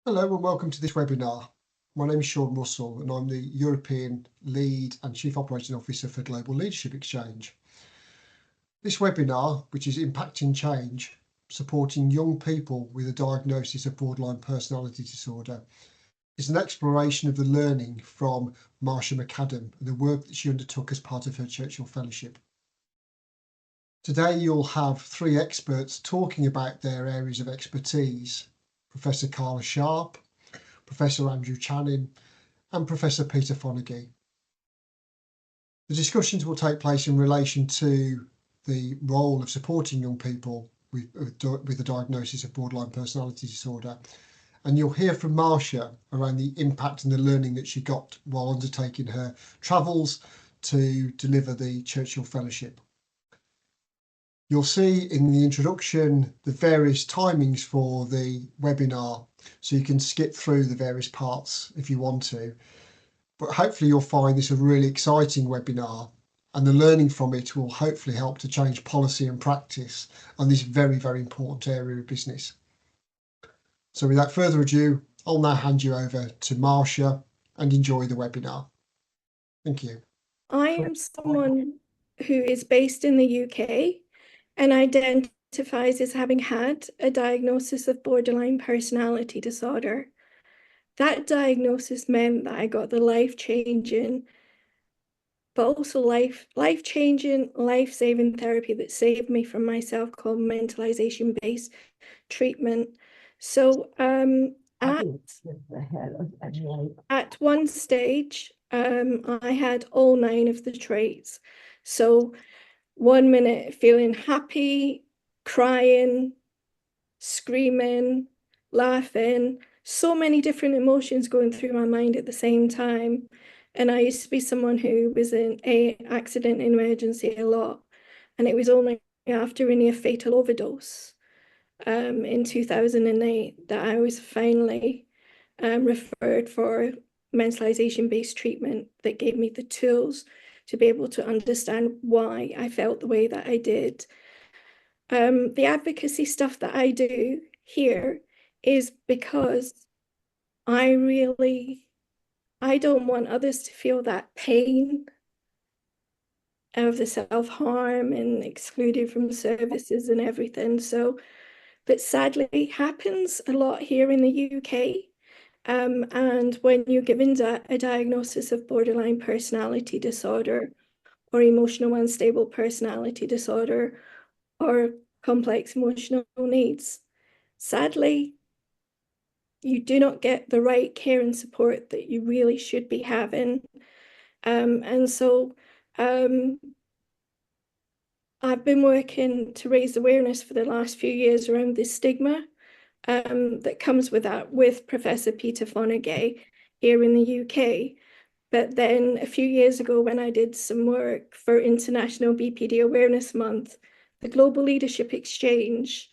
Hello and welcome to this webinar. My name is Sean Russell and I'm the European Lead and Chief Operating Officer for Global Leadership Exchange. This webinar, which is Impacting Change, supporting young people with a diagnosis of borderline personality disorder, is an exploration of the learning from Marsha McAdam and the work that she undertook as part of her Churchill Fellowship. Today you'll have three experts talking about their areas of expertise: Professor Carla Sharp, Professor Andrew Channing, and Professor Peter Fonagy. The discussions will take place in relation to the role of supporting young people with a diagnosis of borderline personality disorder. And you'll hear from Marsha around the impact and the learning that she got while undertaking her travels to deliver the Churchill Fellowship. You'll see in the introduction the various timings for the webinar, so you can skip through the various parts if you want to. But hopefully you'll find this a really exciting webinar, and the learning from it will hopefully help to change policy and practice on this very, very important area of business. So without further ado, I'll now hand you over to Marsha and enjoy the webinar. Thank you. I am someone who is based in the UK and identifies as having had a diagnosis of borderline personality disorder. That diagnosis meant that I got the life-changing, but also life-changing, life-saving therapy that saved me from myself, called Mentalization Based Treatment. So at one stage, I had all 9 of the traits. So 1 minute feeling happy, crying, screaming, laughing, so many different emotions going through my mind at the same time. And I used to be someone who was in an accident and emergency a lot. And it was only after a near fatal overdose in 2008 that I was finally referred for mentalization-based treatment that gave me the tools to be able to understand why I felt the way that I did. The advocacy stuff that I do here is because I don't want others to feel that pain of the self-harm and excluded from services and everything. So, but sadly happens a lot here in the UK. And when you're given a diagnosis of borderline personality disorder or emotional unstable personality disorder or complex emotional needs, sadly, you do not get the right care and support that you really should be having. And so I've been working to raise awareness for the last few years around the stigma that comes with that, with Professor Peter Fonagy here in the UK. But then a few years ago, when I did some work for International BPD Awareness Month, the Global Leadership Exchange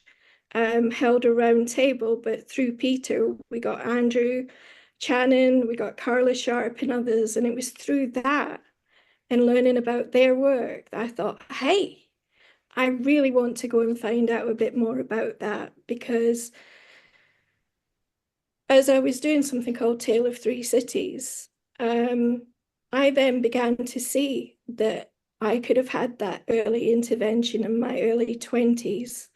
held a round table, but through Peter, we got Andrew Channing, we got Carla Sharp and others. And it was through that and learning about their work that I thought, hey, I really want to go and find out a bit more about that, because as I was doing something called Tale of Three Cities, I then began to see that I could have had that early intervention in my early 20s,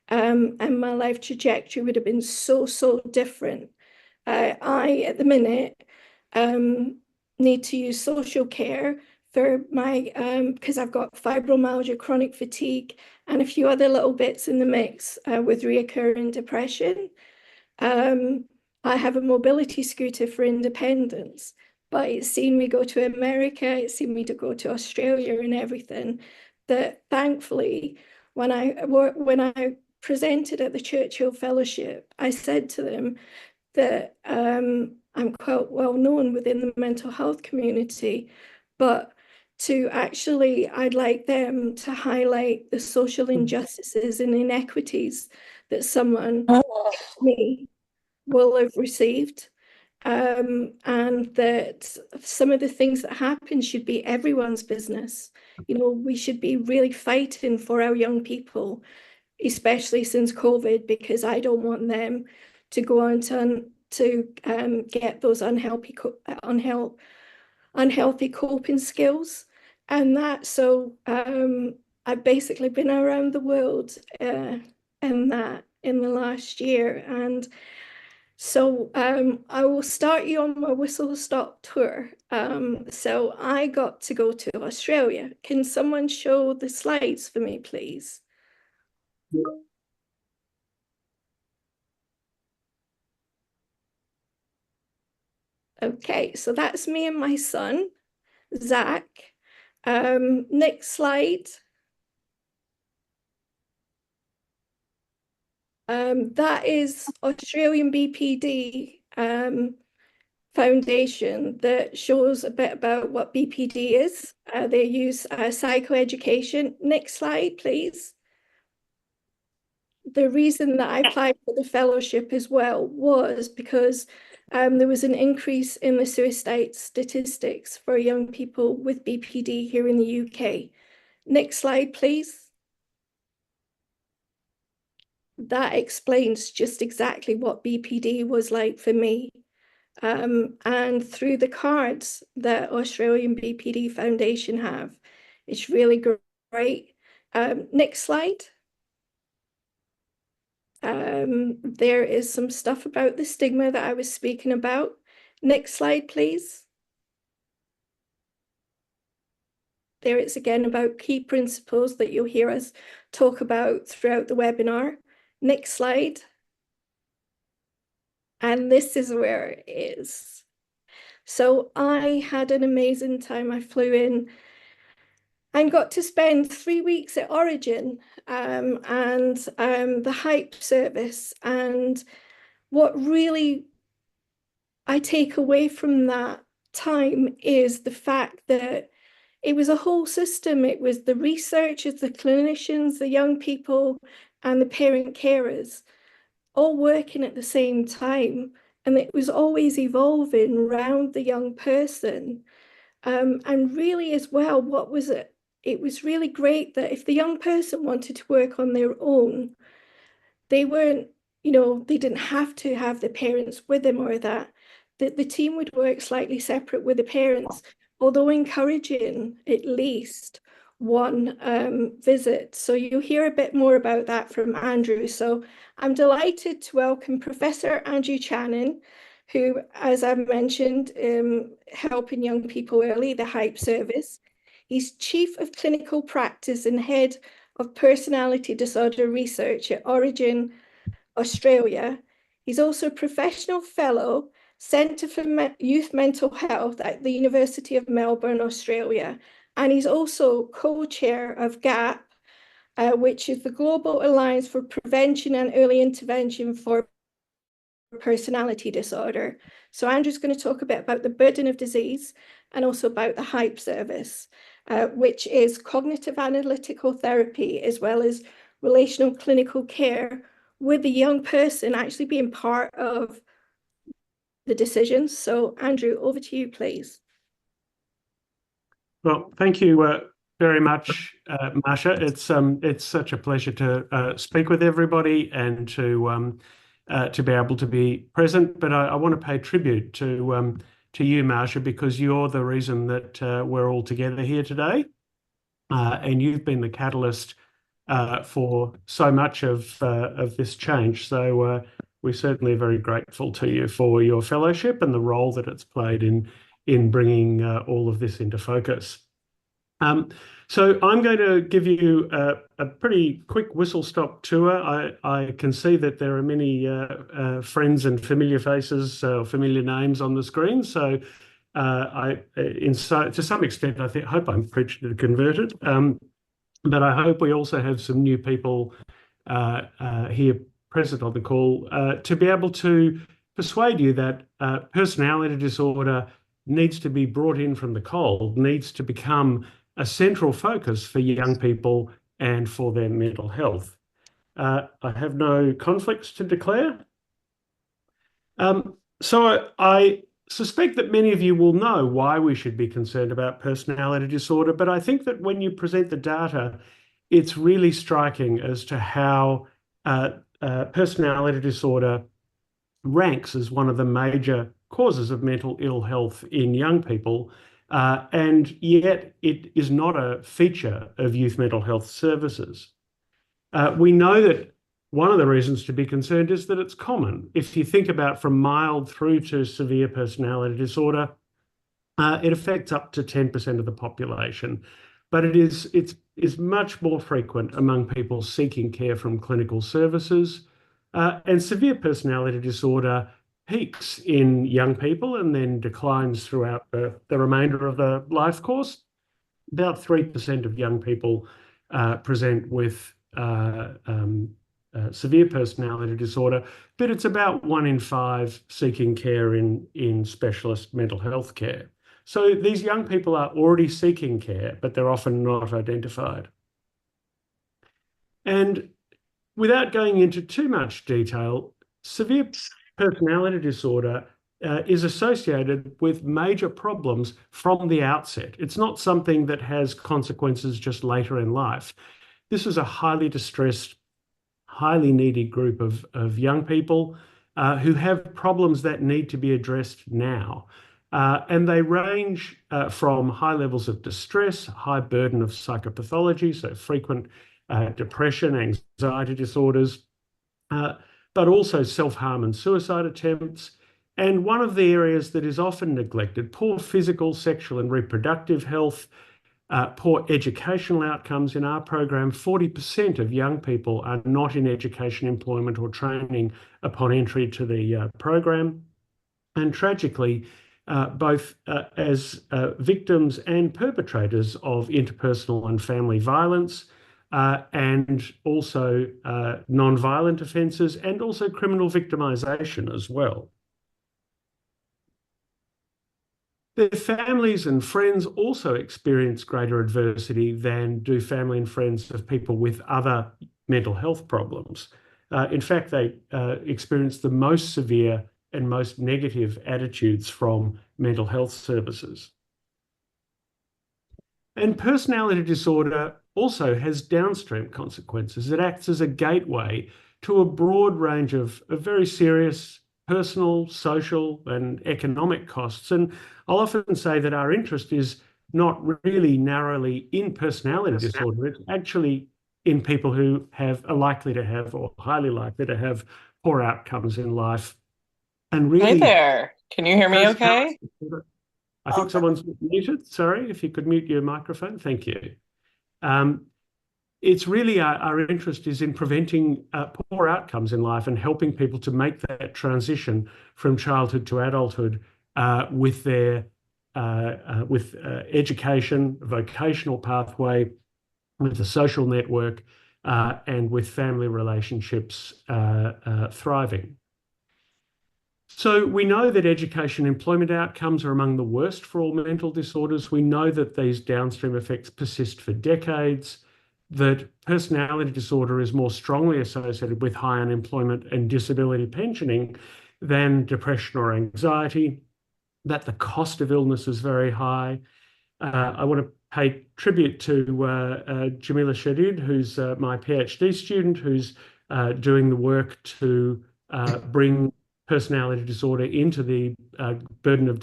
and my life trajectory would have been so, so different. I, at the minute, need to use social care for my, because I've got fibromyalgia, chronic fatigue, and a few other little bits in the mix with reoccurring depression. I have a mobility scooter for independence, but it's seen me go to America, it's seen me to go to Australia and everything. That thankfully, when I presented at the Churchill Fellowship, I said to them that I'm quite well known within the mental health community, but I'd like them to highlight the social injustices and inequities that someone like me will have received, and that some of the things that happen should be everyone's business. You know, we should be really fighting for our young people, especially since COVID, because I don't want them to go on to get those unhealthy coping skills. And that, so I've basically been around the world in the last year. And so I will start you on my whistle stop tour. So I got to go to Australia. Can someone show the slides for me, please? Okay, so that's me and my son, Zach. Next slide. That is Australian BPD Foundation that shows a bit about what BPD is. They use psychoeducation. Next slide, please. The reason that I applied for the fellowship as well was because there was an increase in the suicide statistics for young people with BPD here in the UK. Next slide, please. That explains just exactly what BPD was like for me. And through the cards that Australian BPD Foundation have, it's really great. Next slide. There is some stuff about the stigma that I was speaking about. Next slide, please. There it's again about key principles that you'll hear us talk about throughout the webinar. Next slide. And this is where it is. So I had an amazing time. I flew in and got to spend 3 weeks at Origin and the Hype service. And what really I take away from that time is the fact that it was a whole system. It was the researchers, the clinicians, the young people, and the parent carers all working at the same time. And it was always evolving around the young person. And really as well, what was it? It was really great that if the young person wanted to work on their own, they weren't, they didn't have to have the parents with them or that. The team would work slightly separate with the parents, although encouraging at least one visit. So you'll hear a bit more about that from Andrew. So I'm delighted to welcome Professor Andrew Channon, who, as I've mentioned, helping young people early, the Hype service. He's Chief of Clinical Practice and Head of Personality Disorder Research at Origin, Australia. He's also a Professional Fellow, Centre for Youth Mental Health at the University of Melbourne, Australia. And he's also co-chair of GAP, which is the Global Alliance for Prevention and Early Intervention for Personality Disorder. So Andrew's going to talk a bit about the burden of disease and also about the Hype service, which is cognitive analytical therapy as well as relational clinical care with the young person actually being part of the decisions. So Andrew, over to you, please. Well, thank you very much, Marsha. It's such a pleasure to speak with everybody and to be able to be present. But I want to pay tribute to you, Marsha, because you're the reason that we're all together here today, and you've been the catalyst for so much of this change. So we're certainly very grateful to you for your fellowship and the role that it's played in bringing all of this into focus. So I'm going to give you a pretty quick whistle-stop tour. I can see that there are many friends and familiar faces, familiar names on the screen. So to some extent, I hope I'm preaching to the converted. But I hope we also have some new people here present on the call to be able to persuade you that personality disorder needs to be brought in from the cold, needs to become a central focus for young people and for their mental health. I have no conflicts to declare. So I suspect that many of you will know why we should be concerned about personality disorder, but I think that when you present the data, it's really striking as to how personality disorder ranks as one of the major causes of mental ill health in young people, and yet it is not a feature of youth mental health services. We know that one of the reasons to be concerned is that it's common. If you think about from mild through to severe personality disorder, it affects up to 10% of the population, but it's much more frequent among people seeking care from clinical services. And severe personality disorder peaks in young people and then declines throughout the remainder of the life course. About 3% of young people present with severe personality disorder, but it's about 1 in 5 seeking care in specialist mental health care. So these young people are already seeking care, but they're often not identified. And without going into too much detail, severe personality disorder is associated with major problems from the outset. It's not something that has consequences just later in life. This is a highly distressed, highly needy group of young people who have problems that need to be addressed now. And they range from high levels of distress, high burden of psychopathology, so frequent depression, anxiety disorders, but also self-harm and suicide attempts. And one of the areas that is often neglected, poor physical, sexual and reproductive health, poor educational outcomes. In our program, 40% of young people are not in education, employment or training upon entry to the program. And tragically, both as victims and perpetrators of interpersonal and family violence, and also non-violent offences, and also criminal victimisation as well. Their families and friends also experience greater adversity than do family and friends of people with other mental health problems. In fact, they experience the most severe and most negative attitudes from mental health services. And personality disorder also has downstream consequences. It acts as a gateway to a broad range of very serious personal, social, and economic costs. And I'll often say that our interest is not really narrowly in personality disorder. It's actually in people who are likely to have or highly likely to have poor outcomes in life. And really, Hi there. Can you hear me okay? I think someone's muted. Sorry, if you could mute your microphone. Thank you. It's really our interest is in preventing poor outcomes in life and helping people to make that transition from childhood to adulthood with their education, vocational pathway, with the social network, and with family relationships thriving. So we know that education and employment outcomes are among the worst for all mental disorders. We know that these downstream effects persist for decades, that personality disorder is more strongly associated with high unemployment and disability pensioning than depression or anxiety, that the cost of illness is very high. I want to pay tribute to Jamila Shadid, who's my PhD student, who's doing the work to bring personality disorder into the Global Burden of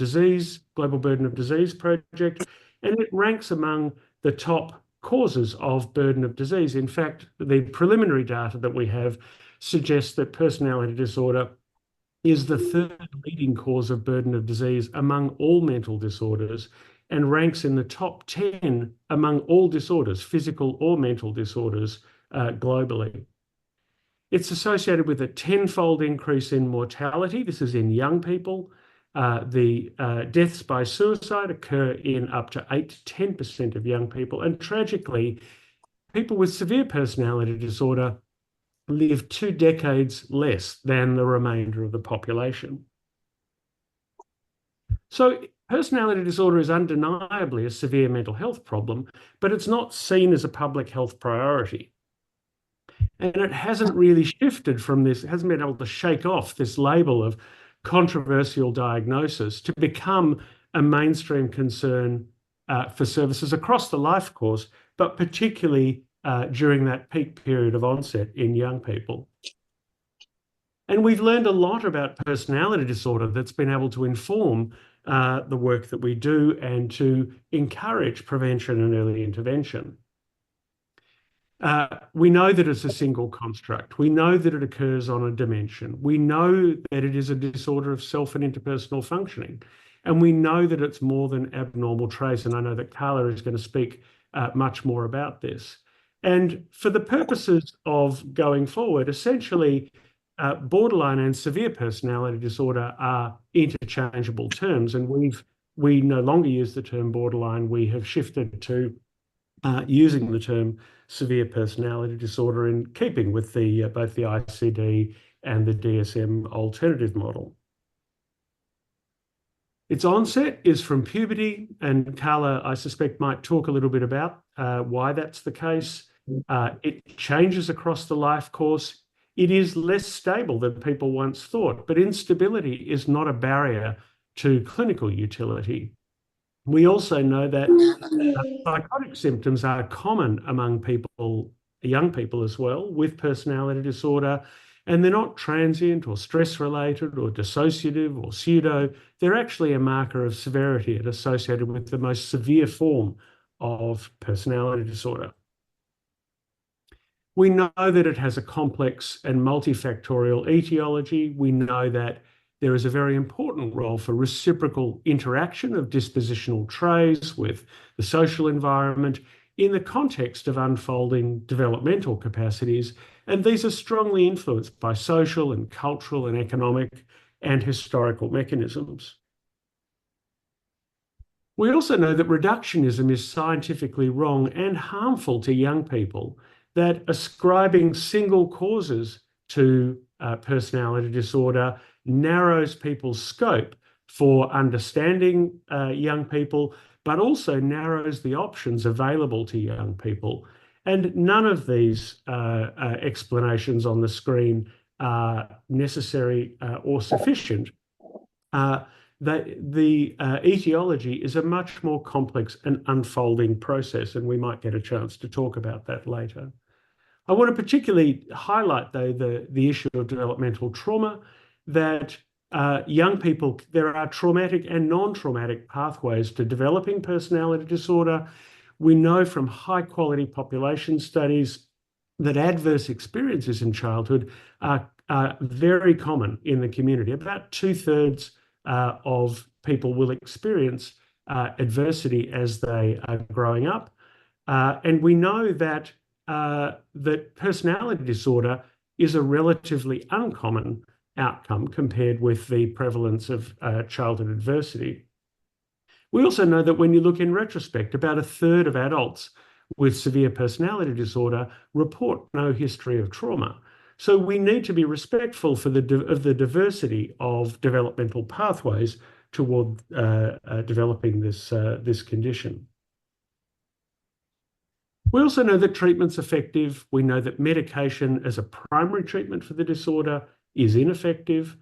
Disease project, and it ranks among the top causes of burden of disease. In fact, the preliminary data that we have suggests that personality disorder is the third leading cause of burden of disease among all mental disorders and ranks in the top 10 among all disorders, physical or mental disorders, globally. It's associated with a 10-fold increase in mortality. This is in young people. The deaths by suicide occur in up to 8 to 10% of young people. And tragically, people with severe personality disorder live 2 decades less than the remainder of the population. So personality disorder is undeniably a severe mental health problem, but it's not seen as a public health priority. And it hasn't really shifted from this, hasn't been able to shake off this label of controversial diagnosis to become a mainstream concern for services across the life course, but particularly during that peak period of onset in young people. And we've learned a lot about personality disorder that's been able to inform the work that we do and to encourage prevention and early intervention. We know that it's a single construct. We know that it occurs on a dimension. We know that it is a disorder of self and interpersonal functioning. And we know that it's more than abnormal traits. And I know that Carla is going to speak much more about this. And for the purposes of going forward, essentially, borderline and severe personality disorder are interchangeable terms. And we no longer use the term borderline. We have shifted to using the term severe personality disorder in keeping with both the ICD and the DSM alternative model. Its onset is from puberty, and Carla, I suspect, might talk a little bit about why that's the case. It changes across the life course. It is less stable than people once thought, but instability is not a barrier to clinical utility. We also know that psychotic symptoms are common among people, young people as well, with personality disorder, and they're not transient or stress-related or dissociative or pseudo. They're actually a marker of severity and associated with the most severe form of personality disorder. We know that it has a complex and multifactorial etiology. We know that there is a very important role for reciprocal interaction of dispositional traits with the social environment in the context of unfolding developmental capacities, and these are strongly influenced by social and cultural and economic and historical mechanisms. We also know that reductionism is scientifically wrong and harmful to young people, that ascribing single causes to personality disorder narrows people's scope for understanding young people, but also narrows the options available to young people. And none of these explanations on the screen are necessary or sufficient. The etiology is a much more complex and unfolding process, and we might get a chance to talk about that later. I want to particularly highlight, though, the issue of developmental trauma, that young people, there are traumatic and non-traumatic pathways to developing personality disorder. We know from high-quality population studies that adverse experiences in childhood are very common in the community. About 2/3 of people will experience adversity as they are growing up. And we know that personality disorder is a relatively uncommon outcome compared with the prevalence of childhood adversity. We also know that when you look in retrospect, about 1/3 of adults with severe personality disorder report no history of trauma. So we need to be respectful of the diversity of developmental pathways toward developing this condition. We also know that treatment's effective. We know that medication as a primary treatment for the disorder is ineffective.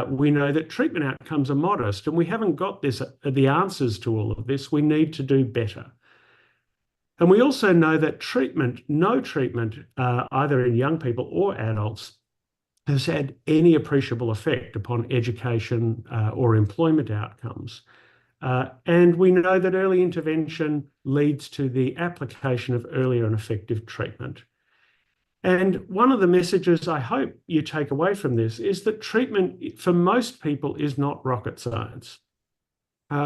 We know that treatment outcomes are modest, and we haven't got the answers to all of this. We need to do better. And we also know that no treatment, either in young people or adults, has had any appreciable effect upon education or employment outcomes. And we know that early intervention leads to the application of earlier and effective treatment. And one of the messages I hope you take away from this is that treatment for most people is not rocket science.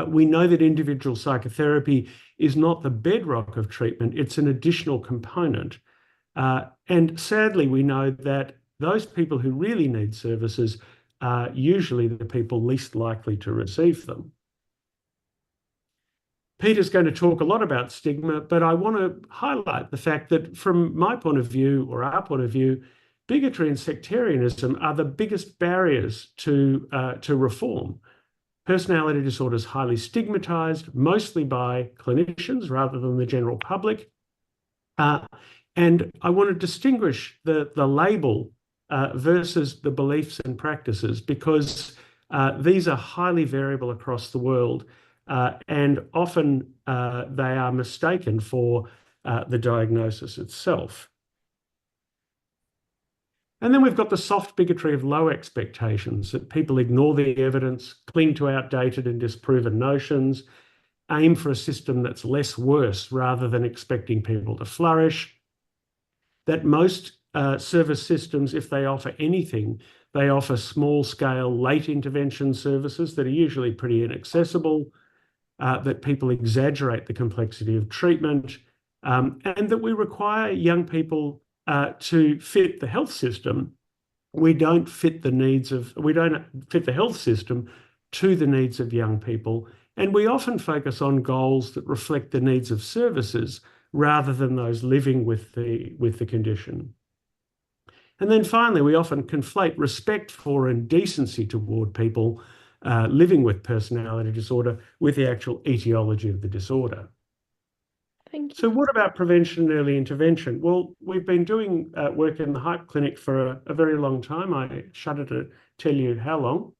We know that individual psychotherapy is not the bedrock of treatment, it's an additional component. And sadly, we know that those people who really need services are usually the people least likely to receive them. Peter's going to talk a lot about stigma, but I want to highlight the fact that from my point of view, or our point of view, bigotry and sectarianism are the biggest barriers to reform. Personality disorder is highly stigmatized, mostly by clinicians rather than the general public. And I want to distinguish the label versus the beliefs and practices, because these are highly variable across the world. And often they are mistaken for the diagnosis itself. And then we've got the soft bigotry of low expectations, that people ignore the evidence, cling to outdated and disproven notions, aim for a system that's less worse rather than expecting people to flourish, that most service systems, if they offer anything, they offer small-scale late intervention services that are usually pretty inaccessible, that people exaggerate the complexity of treatment, and that we require young people to fit the health system. We don't fit the health system to the needs of young people, and we often focus on goals that reflect the needs of services rather than those living with the condition. And then finally, we often conflate respect for and decency toward people living with personality disorder with the actual etiology of the disorder. Thank you. So what about prevention and early intervention? Well, we've been doing work in the Hype Clinic for a very long time. I shudder to tell you how long.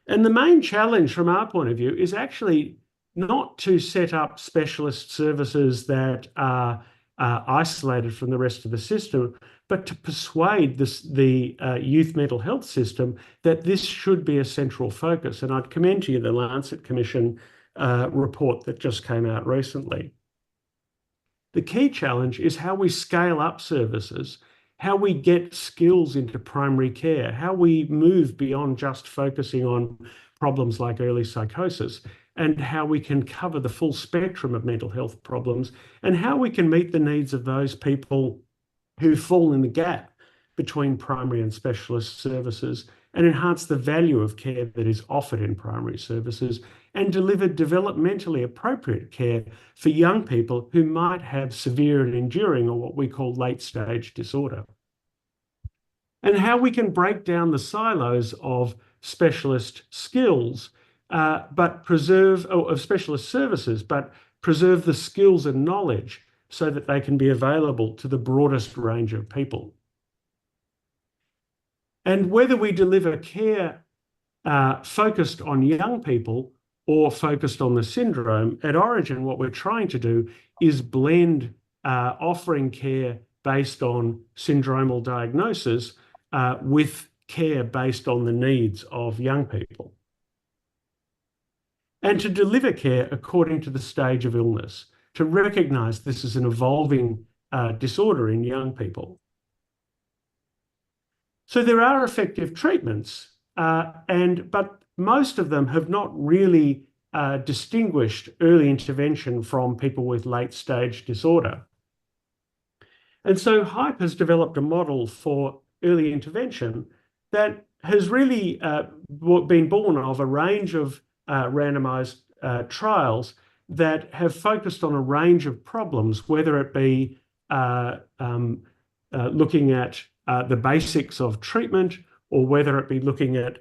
And the main challenge from our point of view is actually not to set up specialist services that are isolated from the rest of the system, but to persuade the youth mental health system that this should be a central focus. And I'd commend to you the Lancet Commission report that just came out recently. The key challenge is how we scale up services, how we get skills into primary care, how we move beyond just focusing on problems like early psychosis, and how we can cover the full spectrum of mental health problems, and how we can meet the needs of those people who fall in the gap between primary and specialist services, and enhance the value of care that is offered in primary services, and deliver developmentally appropriate care for young people who might have severe and enduring, or what we call late-stage disorder. And how we can break down the silos of specialist skills, of specialist services, but preserve the skills and knowledge so that they can be available to the broadest range of people. And whether we deliver care focused on young people or focused on the syndrome, at origin, what we're trying to do is blend offering care based on syndromal diagnosis with care based on the needs of young people. And to deliver care according to the stage of illness, to recognise this is an evolving disorder in young people. So there are effective treatments, but most of them have not really distinguished early intervention from people with late-stage disorder. And so HYPE has developed a model for early intervention that has really been born of a range of randomized trials that have focused on a range of problems, whether it be looking at the basics of treatment, or whether it be looking at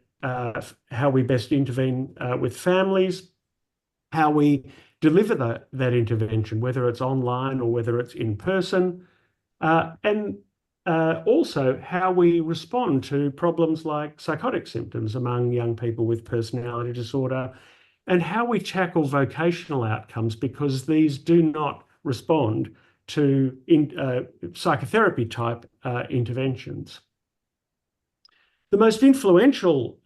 how we best intervene with families, how we deliver that intervention, whether it's online or whether it's in person, and also how we respond to problems like psychotic symptoms among young people with personality disorder, and how we tackle vocational outcomes, because these do not respond to psychotherapy type interventions. The most influential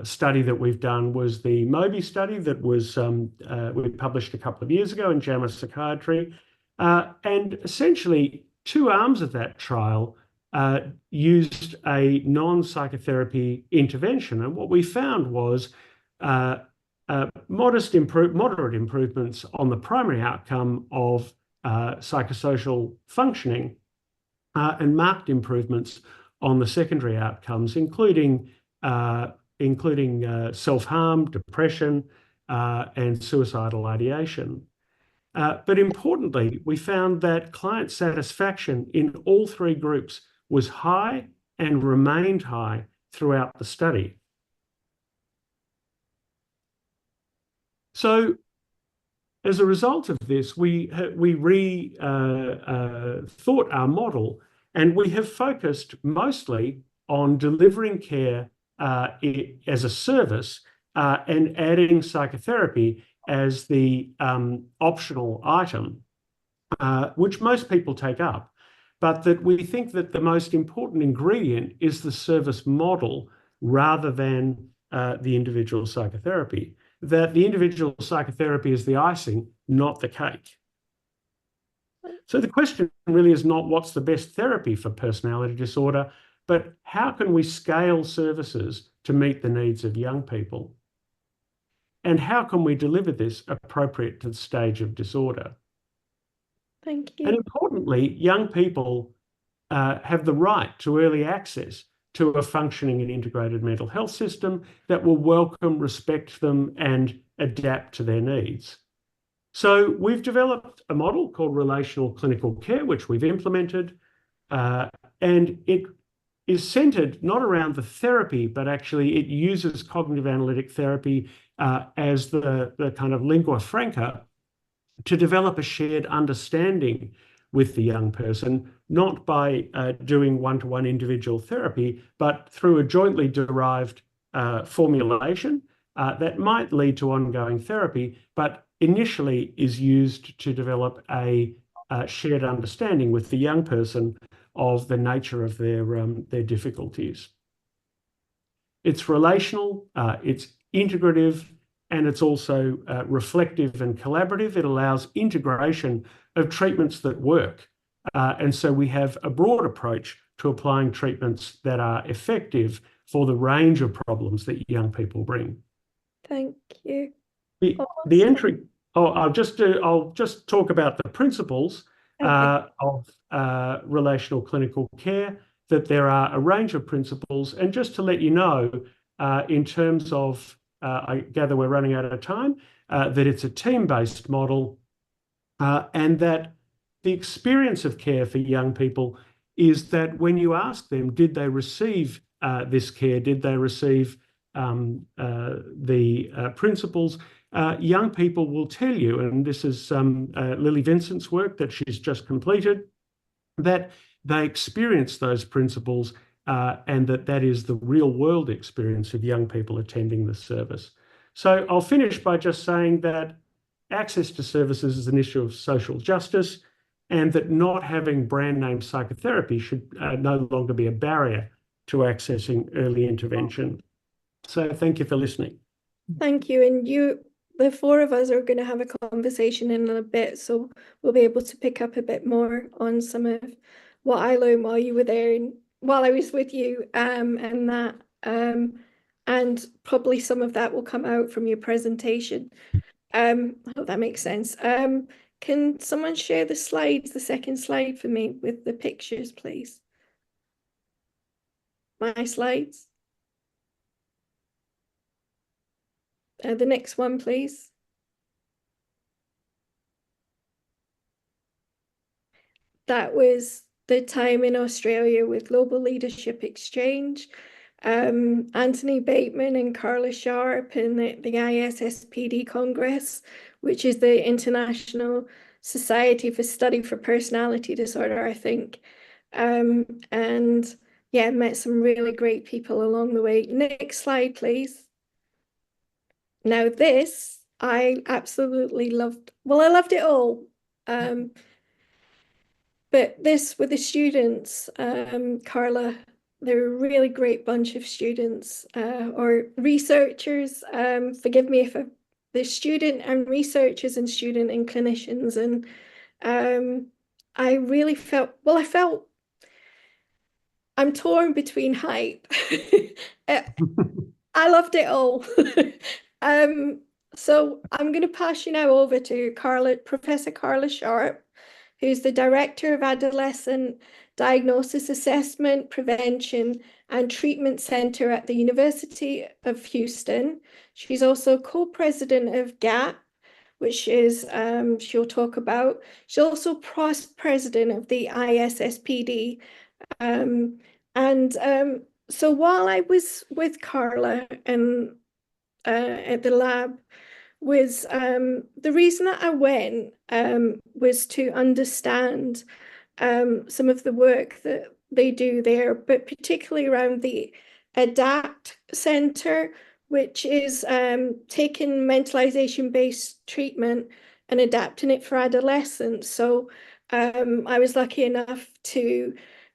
study that we've done was the MOBI study that was we published a couple of years ago in JAMA Psychiatry, and essentially two arms of that trial used a non-psychotherapy intervention, and what we found was moderate improvements on the primary outcome of psychosocial functioning, and marked improvements on the secondary outcomes, including self-harm, depression, and suicidal ideation. But importantly, we found that client satisfaction in all three groups was high and remained high throughout the study. So, as a result of this, we thought our model, and we have focused mostly on delivering care as a service and adding psychotherapy as the optional item, which most people take up. but that we think that the most important ingredient is the service model rather than the individual psychotherapy, that the individual psychotherapy is the icing, not the cake. So the question really is not what's the best therapy for personality disorder, but how can we scale services to meet the needs of young people? And how can we deliver this appropriate to the stage of disorder? Thank you. And importantly, young people have the right to early access to a functioning and integrated mental health system that will welcome, respect them, and adapt to their needs. So we've developed a model called relational clinical care, which we've implemented, and it is centered not around the therapy, but actually it uses cognitive analytic therapy as the kind of lingua franca to develop a shared understanding with the young person, not by doing one-to-one individual therapy, but through a jointly derived formulation that might lead to ongoing therapy, but initially is used to develop a shared understanding with the young person of the nature of their difficulties. It's relational, it's integrative, and it's also reflective and collaborative. It allows integration of treatments that work. And so we have a broad approach to applying treatments that are effective for the range of problems that young people bring. Thank you. The entry, I'll just talk about the principles of relational clinical care, that there are a range of principles. And just to let you know, in terms of, I gather we're running out of time, that it's a team-based model, and that the experience of care for young people is that when you ask them, did they receive this care, did they receive the principles, young people will tell you, and this is Lily Vincent's work that she's just completed, that they experience those principles and that is the real world experience of young people attending the service. So I'll finish by just saying that access to services is an issue of social justice, and that not having brand name psychotherapy should no longer be a barrier to accessing early intervention. So thank you for listening. Thank you. And the four of us are going to have a conversation in a bit, so we'll be able to pick up a bit more on some of what I learned while you were there and while I was with you, and that, and probably some of that will come out from your presentation. I hope that makes sense. Can someone share the slides, the second slide for me with the pictures, please? My slides. The next one, please. That was the time in Australia with Global Leadership Exchange. Anthony Bateman and Carla Sharp and the ISSPD Congress, which is the International Society for Study for Personality Disorder, I think. And yeah, met some really great people along the way. Next slide, please. Now this, I absolutely loved. Well, I loved it all. But this with the students, Carla, they're a really great bunch of students or researchers. Forgive me if the student and researchers and student and clinicians. And I really felt, well, I'm torn between hype. I loved it all. So I'm going to pass you now over to Professor Carla Sharp, who's the Director of Adolescent Diagnosis Assessment, Prevention and Treatment Center at the University of Houston. She's also co-president of GAP, which is, she'll talk about. She's also president of the ISSPD. So while I was with Carla and at the lab, was the reason that I went was to understand some of the work that they do there, but particularly around the ADAPT Center, which is taking mentalization-based treatment and adapting it for adolescents. So I was lucky enough to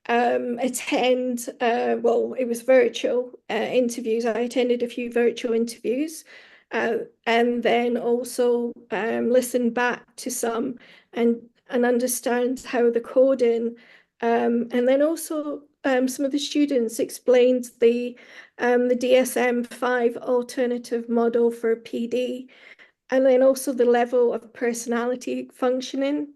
attend, well, it was virtual interviews. I attended a few virtual interviews and then also listened back to some and understand how the coding, and then also some of the students explained the DSM-5 alternative model for PD, and then also the level of personality functioning.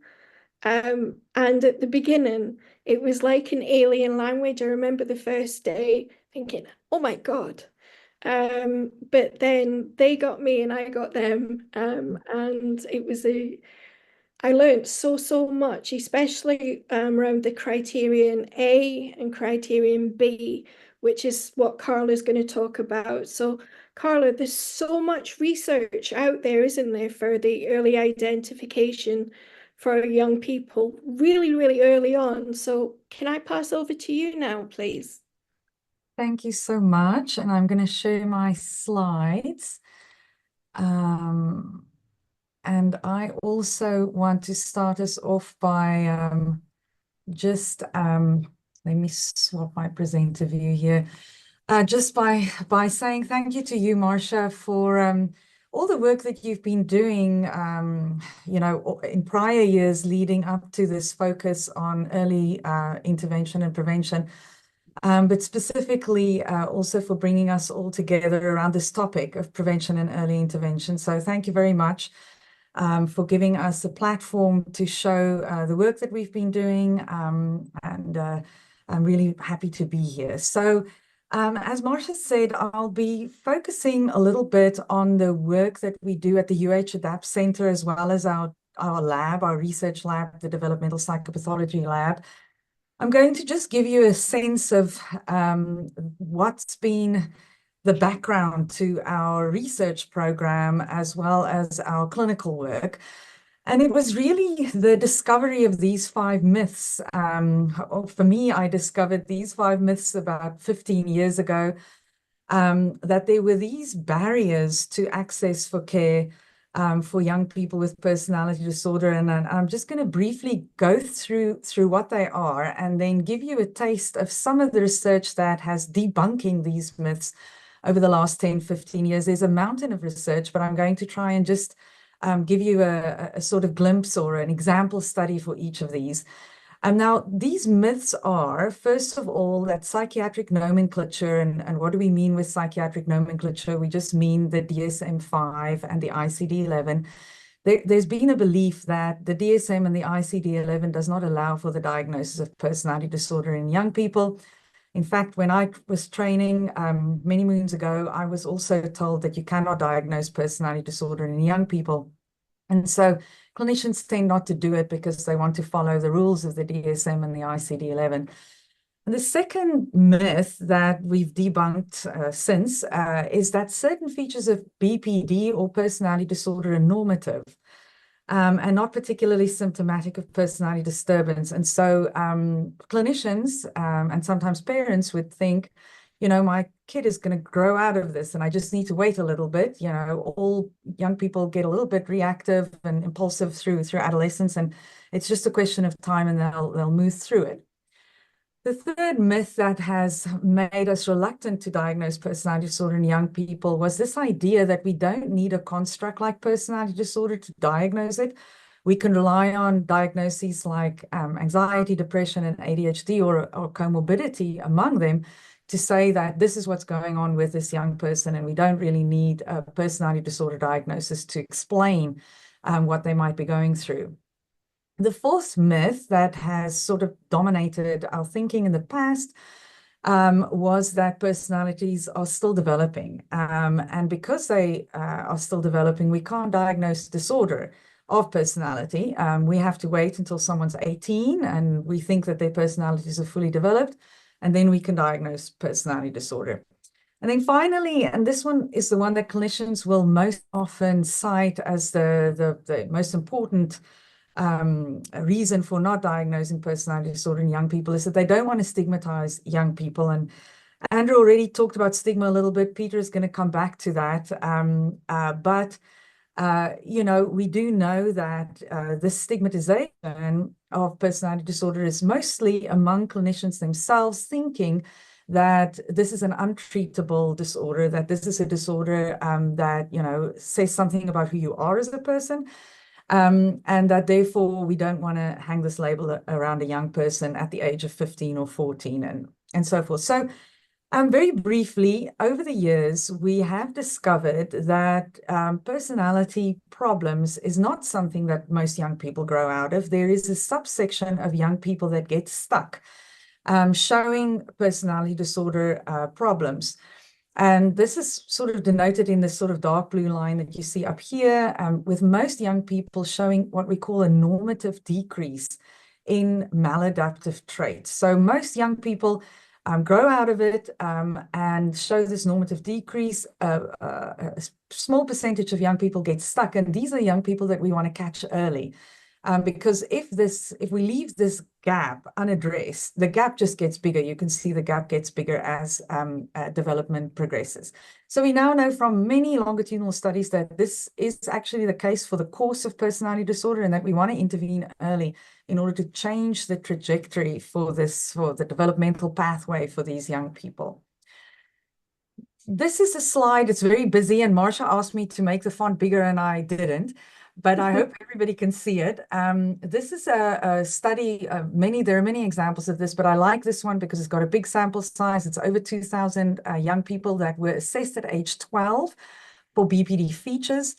And at the beginning, it was like an alien language. I remember the first day thinking, oh my God. But then they got me and I got them. And it was I learned so much, especially around the criterion A and criterion B, which is what Carla's going to talk about. So, Carla, there's so much research out there, isn't there, for the early identification for young people really, really early on. So can I pass over to you now, please? Thank you so much. And I'm going to share my slides. And I also want to start us off by just, let me swap my presenter view here. Just by saying thank you to you, Marsha, for all the work that you've been doing, in prior years leading up to this focus on early intervention and prevention, but specifically also for bringing us all together around this topic of prevention and early intervention. So thank you very much for giving us a platform to show the work that we've been doing, and I'm really happy to be here. So as Marsha said, I'll be focusing a little bit on the work that we do at the UH Adapt Center, as well as our lab, our research lab, the Developmental Psychopathology Lab. I'm going to just give you a sense of what's been the background to our research program, as well as our clinical work. And it was really the discovery of these 5 myths. For me, I discovered these 5 myths about 15 years ago, that there were these barriers to access for care for young people with personality disorder. And I'm just going to briefly go through what they are and then give you a taste of some of the research that has debunking these myths over the last 10, 15 years. There's a mountain of research, but I'm going to try and just give you a sort of glimpse or an example study for each of these. Now, these myths are, first of all, that psychiatric nomenclature, and what do we mean with psychiatric nomenclature? We just mean the DSM-5 and the ICD-11. There's been a belief that the DSM and the ICD-11 does not allow for the diagnosis of personality disorder in young people. In fact, when I was training many moons ago, I was also told that you cannot diagnose personality disorder in young people. And so clinicians tend not to do it because they want to follow the rules of the DSM and the ICD-11. And the second myth that we've debunked since is that certain features of BPD or personality disorder are normative, and not particularly symptomatic of personality disturbance. And so clinicians and sometimes parents would think, my kid is going to grow out of this and I just need to wait a little bit. All young people get a little bit reactive and impulsive through adolescence, and it's just a question of time and they'll move through it. The third myth that has made us reluctant to diagnose personality disorder in young people was this idea that we don't need a construct like personality disorder to diagnose it. We can rely on diagnoses like anxiety, depression, and ADHD or comorbidity among them to say that this is what's going on with this young person, and we don't really need a personality disorder diagnosis to explain what they might be going through. The fourth myth that has sort of dominated our thinking in the past was that personalities are still developing. And because they are still developing, we can't diagnose disorder of personality. We have to wait until someone's 18 and we think that their personalities are fully developed, and then we can diagnose personality disorder. And then finally, and this one is the one that clinicians will most often cite as the most important reason for not diagnosing personality disorder in young people, is that they don't want to stigmatize young people. And Andrew already talked about stigma a little bit. Peter is going to come back to that. But You know, we do know that this stigmatization of personality disorder is mostly among clinicians themselves, thinking that this is an untreatable disorder, that this is a disorder that, you know, says something about who you are as a person, and that therefore we don't want to hang this label around a young person at the age of 15 or 14 and so forth. So very briefly, over the years, we have discovered that personality problems is not something that most young people grow out of. There is a subsection of young people that get stuck, showing personality disorder problems. And this is sort of denoted in this sort of dark blue line that you see up here, with most young people showing what we call a normative decrease in maladaptive traits. So most young people grow out of it and show this normative decrease. A small percentage of young people get stuck, and these are young people that we want to catch early. Because if we leave this gap unaddressed, the gap just gets bigger. You can see the gap gets bigger as development progresses. So we now know from many longitudinal studies that this is actually the case for the course of personality disorder, and that we want to intervene early in order to change the trajectory for the developmental pathway for these young people. This is a slide, it's very busy, and Marsha asked me to make the font bigger and I didn't, but I hope everybody can see it. This is a study, there are many examples of this, but I like this one because it's got a big sample size. It's over 2,000 young people that were assessed at age 12 for BPD features.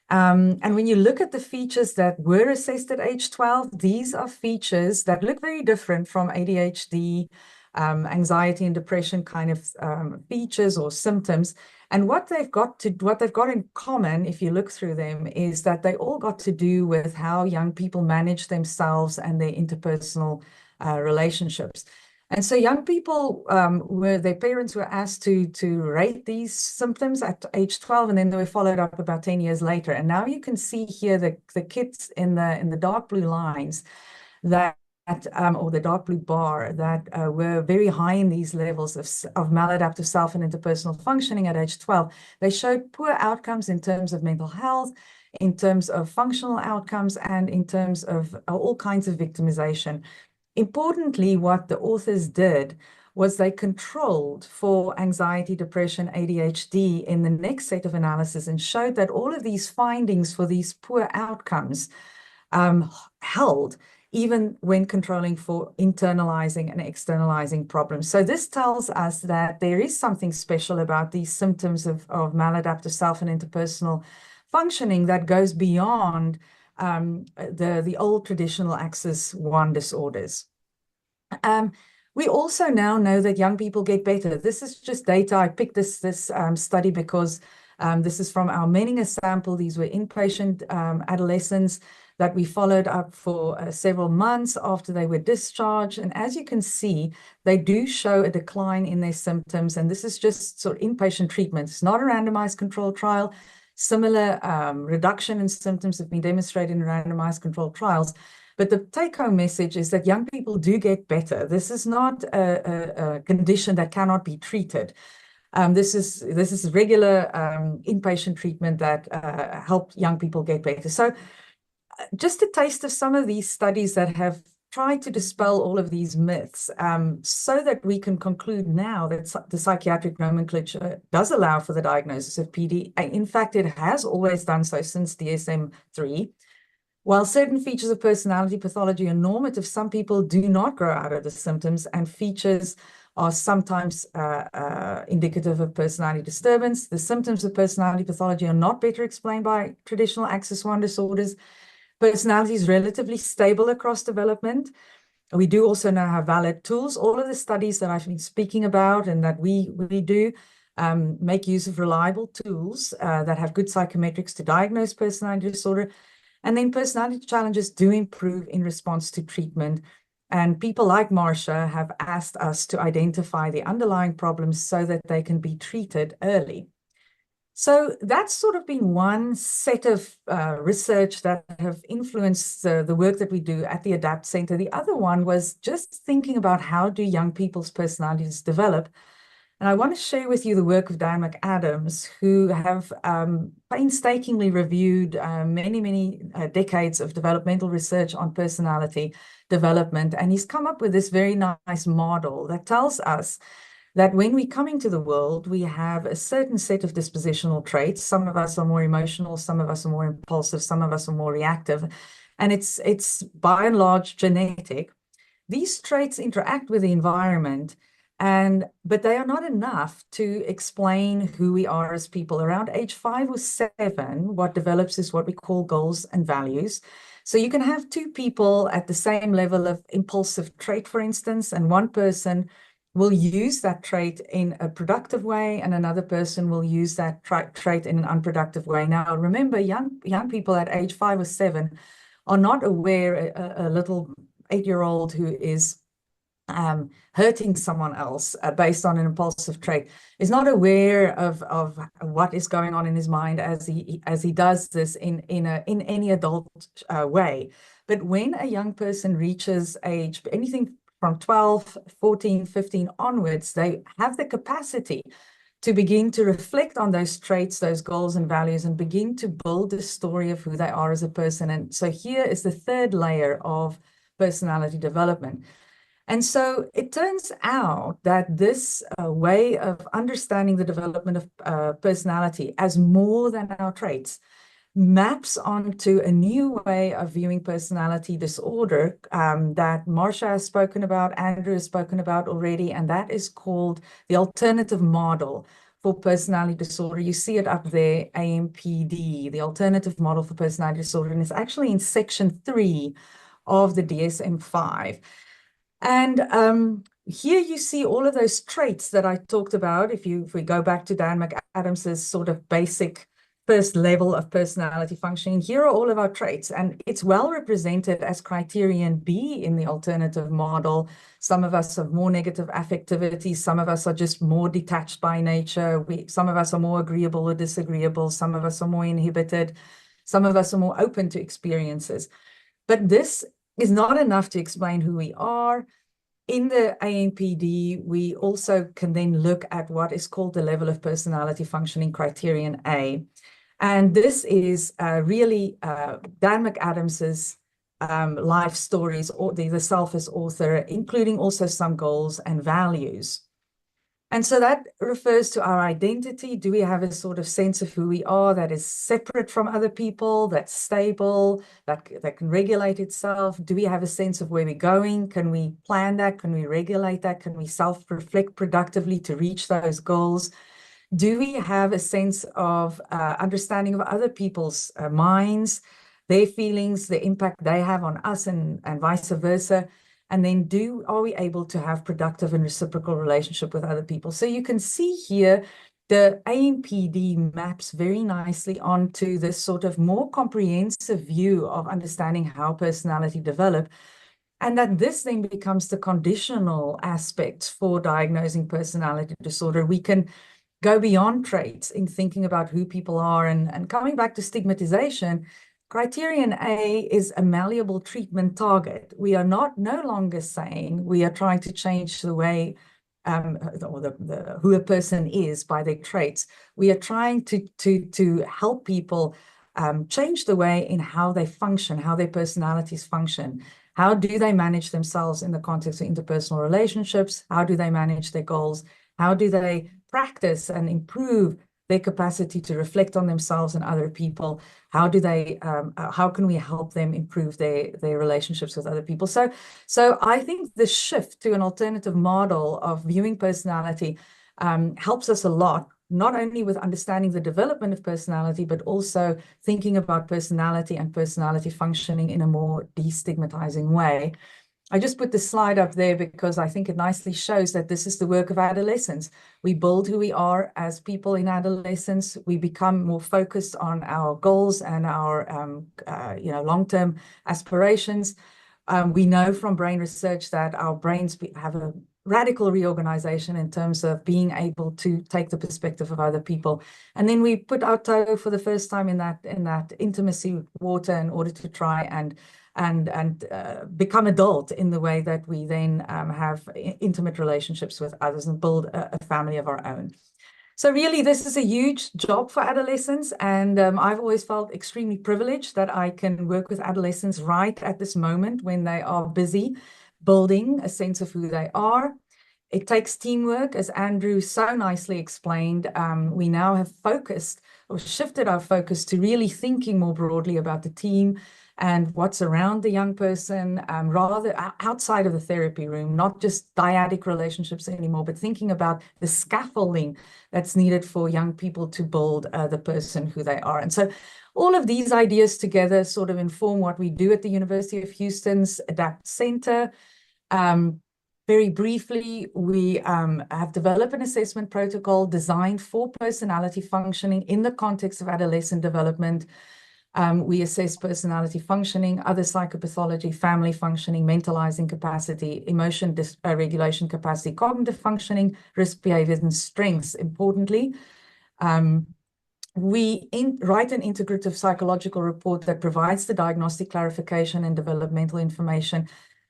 And when you look at the features that were assessed at age 12, these are features that look very different from ADHD, anxiety and depression kind of features or symptoms. And what they've got in common, if you look through them, is that they all got to do with how young people manage themselves and their interpersonal relationships. And so young people, their parents were asked to rate these symptoms at age 12, and then they were followed up about 10 years later. And now you can see here the kids in the dark blue lines that or the dark blue bar that were very high in these levels of maladaptive self and interpersonal functioning at age 12. They showed poor outcomes in terms of mental health, in terms of functional outcomes, and in terms of all kinds of victimization. Importantly, what the authors did was they controlled for anxiety, depression, ADHD in the next set of analysis, and showed that all of these findings for these poor outcomes held even when controlling for internalizing and externalizing problems. So this tells us that there is something special about these symptoms of maladaptive self and interpersonal functioning that goes beyond the old traditional Axis 1 disorders. We also now know that young people get better. This is just data. I picked this study because this is from our Menninger sample. These were inpatient adolescents that we followed up for several months after they were discharged. And as you can see, they do show a decline in their symptoms. And this is just sort of inpatient treatment. It's not a randomized controlled trial. Similar reduction in symptoms have been demonstrated in randomized controlled trials. But the take-home message is that young people do get better. This is not a condition that cannot be treated. This is regular inpatient treatment that help young people get better. So just a taste of some of these studies that have tried to dispel all of these myths, so that we can conclude now that the psychiatric nomenclature does allow for the diagnosis of PD. In fact, it has always done so since DSM-3. While certain features of personality pathology are normative, some people do not grow out of the symptoms, and features are sometimes indicative of personality disturbance. The symptoms of personality pathology are not better explained by traditional Axis 1 disorders. Personality is relatively stable across development. We do also now have valid tools. All of the studies that I've been speaking about and that we do make use of reliable tools that have good psychometrics to diagnose personality disorder. And then personality challenges do improve in response to treatment. And people like Marsha have asked us to identify the underlying problems so that they can be treated early. So that's sort of been one set of research that have influenced the work that we do at the ADAPT Center. The other one was just thinking about how do young people's personalities develop. And I want to share with you the work of Dan McAdams, who have painstakingly reviewed many decades of developmental research on personality development. And he's come up with this very nice model that tells us that when we come into the world, we have a certain set of dispositional traits. Some of us are more emotional, some of us are more impulsive, some of us are more reactive. And it's by and large genetic. These traits interact with the environment, but they are not enough to explain who we are as people. Around age 5 or 7, what develops is what we call goals and values. So you can have two people at the same level of impulsive trait, for instance, and one person will use that trait in a productive way, and another person will use that trait in an unproductive way. Now, remember, young people at age 5 or 7 are not aware. A little 8-year-old who is hurting someone else based on an impulsive trait is not aware of what is going on in his mind as he does this in any adult way. But when a young person reaches age, anything from 12, 14, 15 onwards, they have the capacity to begin to reflect on those traits, those goals and values, and begin to build a story of who they are as a person. And so here is the third layer of personality development. And so it turns out that this way of understanding the development of personality as more than our traits maps onto a new way of viewing personality disorder that Marsha has spoken about, Andrew has spoken about already, and that is called the alternative model for personality disorder. You see it up there, AMPD, the alternative model for personality disorder, and it's actually in section 3 of the DSM-5. And here you see all of those traits that I talked about. If we go back to Dan McAdams's sort of basic first level of personality functioning, here are all of our traits, and it's well represented as criterion B in the alternative model. Some of us have more negative affectivity, some of us are just more detached by nature, some of us are more agreeable or disagreeable, some of us are more inhibited, some of us are more open to experiences. But this is not enough to explain who we are. In the AMPD, we also can then look at what is called the level of personality functioning criterion A. And this is really Dan McAdams's life stories, or the self as author, including also some goals and values. And so that refers to our identity. Do we have a sort of sense of who we are that is separate from other people, that's stable, that can regulate itself? Do we have a sense of where we're going? Can we plan that? Can we regulate that? Can we self-reflect productively to reach those goals? Do we have a sense of understanding of other people's minds, their feelings, the impact they have on us, and vice versa? And then are we able to have productive and reciprocal relationship with other people? So you can see here the AMPD maps very nicely onto this sort of more comprehensive view of understanding how personality develop, and that this then becomes the conditional aspect for diagnosing personality disorder. We can go beyond traits in thinking about who people are. And coming back to stigmatization, criterion A is a malleable treatment target. We are no longer saying we are trying to change the way who a person is by their traits. We are trying to help people change the way in how they function, how their personalities function. How do they manage themselves in the context of interpersonal relationships? How do they manage their goals? How do they practice and improve their capacity to reflect on themselves and other people? How can we help them improve their relationships with other people? So I think the shift to an alternative model of viewing personality helps us a lot, not only with understanding the development of personality, but also thinking about personality and personality functioning in a more destigmatizing way. I just put the slide up there because I think it nicely shows that this is the work of adolescence. We build who we are as people in adolescence. We become more focused on our goals and our long-term aspirations. We know from brain research that our brains have a radical reorganization in terms of being able to take the perspective of other people. And then we put our toe for the first time in that intimacy water in order to try and become adult in the way that we then have intimate relationships with others and build a family of our own. So really, this is a huge job for adolescents, and I've always felt extremely privileged that I can work with adolescents right at this moment when they are busy building a sense of who they are. It takes teamwork, as Andrew so nicely explained. We now have focused or shifted our focus to really thinking more broadly about the team and what's around the young person, rather outside of the therapy room, not just dyadic relationships anymore, but thinking about the scaffolding that's needed for young people to build the person who they are. And so all of these ideas together sort of inform what we do at the University of Houston's ADAPT Center. Very briefly, we have developed an assessment protocol designed for personality functioning in the context of adolescent development. We assess personality functioning, other psychopathology, family functioning, mentalizing capacity, emotion regulation capacity, cognitive functioning, risk behaviors, and strengths, importantly. We write an integrative psychological report that provides the diagnostic clarification and developmental information.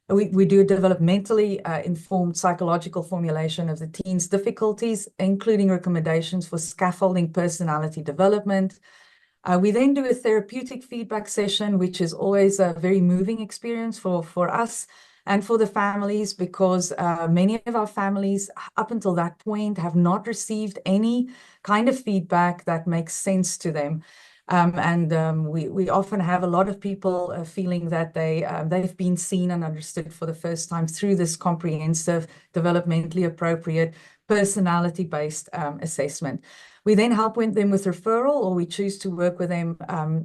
We do a developmentally informed psychological formulation of the teen's difficulties, including recommendations for scaffolding personality development. We then do a therapeutic feedback session, which is always a very moving experience for us and for the families, because many of our families up until that point have not received any kind of feedback that makes sense to them. We often have a lot of people feeling that they've been seen and understood for the first time through this comprehensive, developmentally appropriate, personality-based assessment. We then help them with referral, or we choose to work with them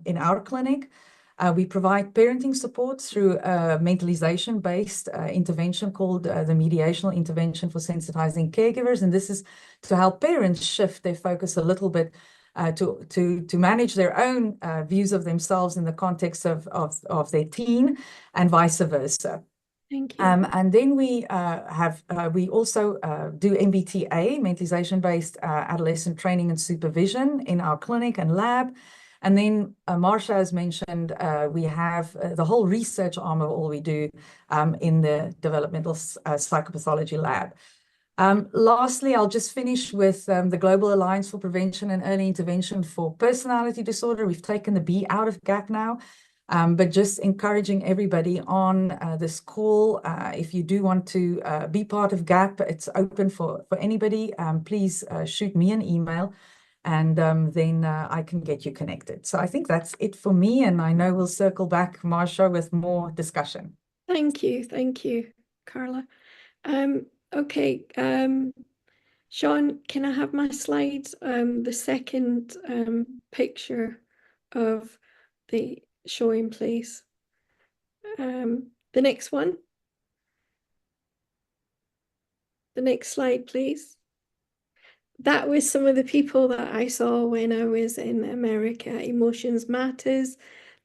in our clinic. We provide parenting support through a mentalization-based intervention called the Mediational Intervention for Sensitizing Caregivers. And this is to help parents shift their focus a little bit to manage their own views of themselves in the context of their teen and vice versa. Thank you. And then we also do MBTA, Mentalization-Based Adolescent Training and Supervision in our clinic and lab. And then Marsha has mentioned we have the whole research arm of all we do in the developmental psychopathology lab. Lastly, I'll just finish with the Global Alliance for Prevention and Early Intervention for Personality Disorder. We've taken the B out of GAP now, but just encouraging everybody on this call. If you do want to be part of GAP, it's open for anybody. Please shoot me an email, and then I can get you connected. So I think that's it for me, and I know we'll circle back, Marsha, with more discussion. Thank you, Carla. Okay, Sean, can I have my slides? The second picture of the showing, please. The next one. The next slide, please. That was some of the people that I saw when I was in America. Emotions Matters,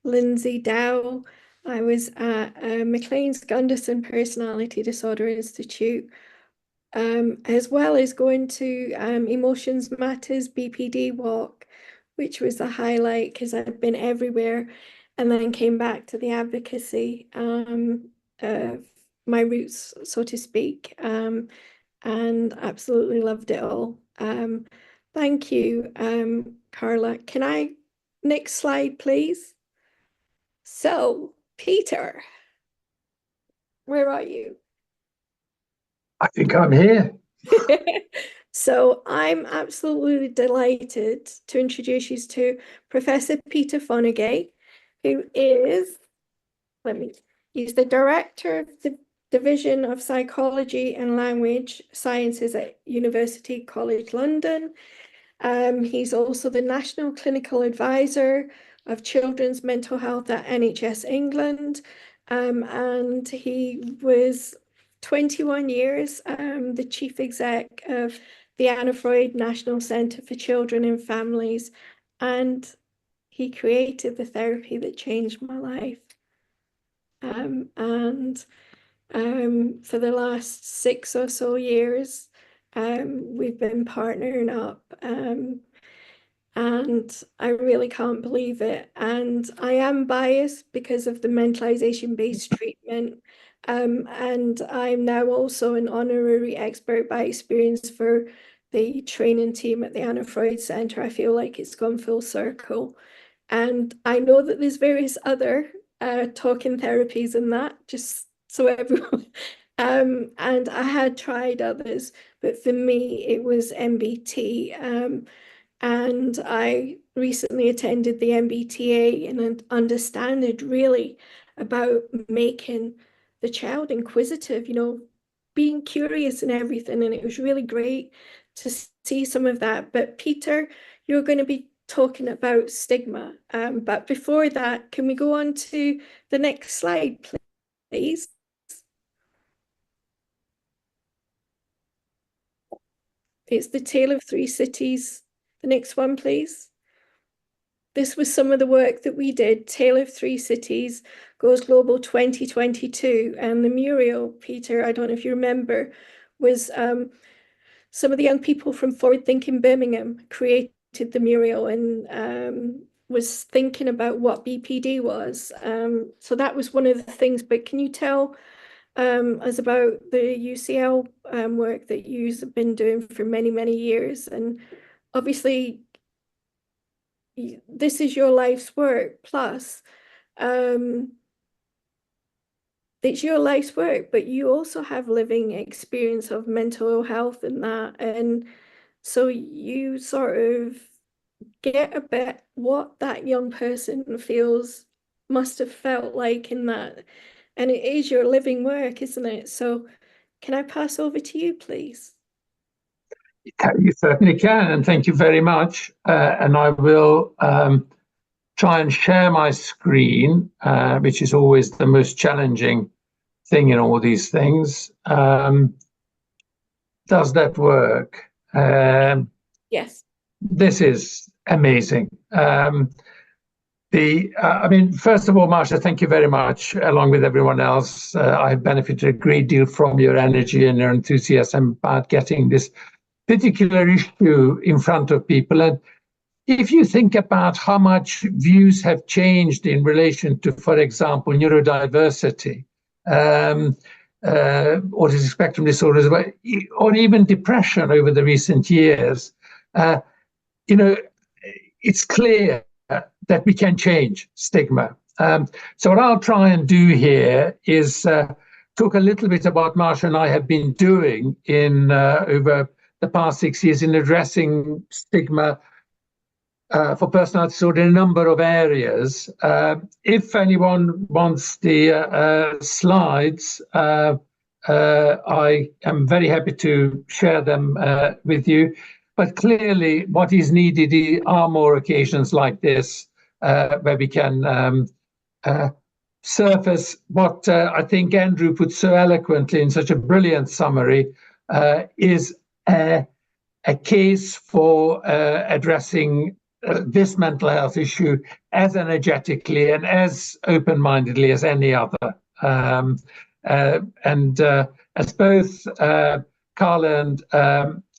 Lindsay Dow. I was at McLean's Gunderson Personality Disorder Institute, as well as going to Emotions Matters BPD walk, which was a highlight because I'd been everywhere, and then came back to the advocacy, my roots, so to speak, and absolutely loved it all. Thank you, Carla. Next slide, please? So, Peter, where are you? I think I'm here. So I'm absolutely delighted to introduce you to Professor Peter Fonagy, who is, he's the Director of the Division of Psychology and Language Sciences at University College London. He's also the National Clinical Advisor of Children's Mental Health at NHS England, and he was 21 years the Chief Exec of the Anna Freud National Centre for Children and Families, and he created the therapy that changed my life. And For the last 6 or so years. We've been partnering up, and I really can't believe it. And I am biased because of the mentalization based treatment. And I'm now also an honorary expert by experience for the training team at the Anna Freud Center. I feel like it's gone full circle. And I know that there's various other talking therapies and that, just so everyone. And I had tried others, but for me, it was MBT. And I recently attended the MBTA and understood really about making the child inquisitive, being curious and everything. And it was really great to see some of that. But Peter, you're going to be talking about stigma. But before that, can we go on to the next slide, please? It's the Tale of Three Cities. The next one, please. This was some of the work that we did. Tale of Three Cities Goes Global 2022. And the mural, Peter, I don't know if you remember, was some of the young people from Forward Thinking Birmingham created the mural and was thinking about what BPD was. So that was one of the things. But can you tell us about the UCL work that you've been doing for many, many years? And obviously, this is your life's work, plus it's your life's work, but you also have living experience of mental health and that. And so you sort of get a bit what that young person must have felt like in that. And it is your living work, isn't it? So can I pass over to you, please? You certainly can, and thank you very much. And I will try and share my screen, which is always the most challenging thing in all these things. Does that work? Yes. This is amazing. First of all, Marsha, thank you very much. Along with everyone else, I've benefited a great deal from your energy and your enthusiasm about getting this particular issue in front of people. And if you think about how much views have changed in relation to, for example, neurodiversity, autism spectrum disorders, or even depression over the recent years, it's clear that we can change stigma. So what I'll try and do here is talk a little bit about Marsha and I have been doing in over the past 6 years in addressing stigma for personality disorder in a number of areas. If anyone wants the slides, I am very happy to share them with you. But clearly, what is needed are more occasions like this where we can surface what I think Andrew put so eloquently in such a brilliant summary is a case for addressing this mental health issue as energetically and as open-mindedly as any other. And as both Carla and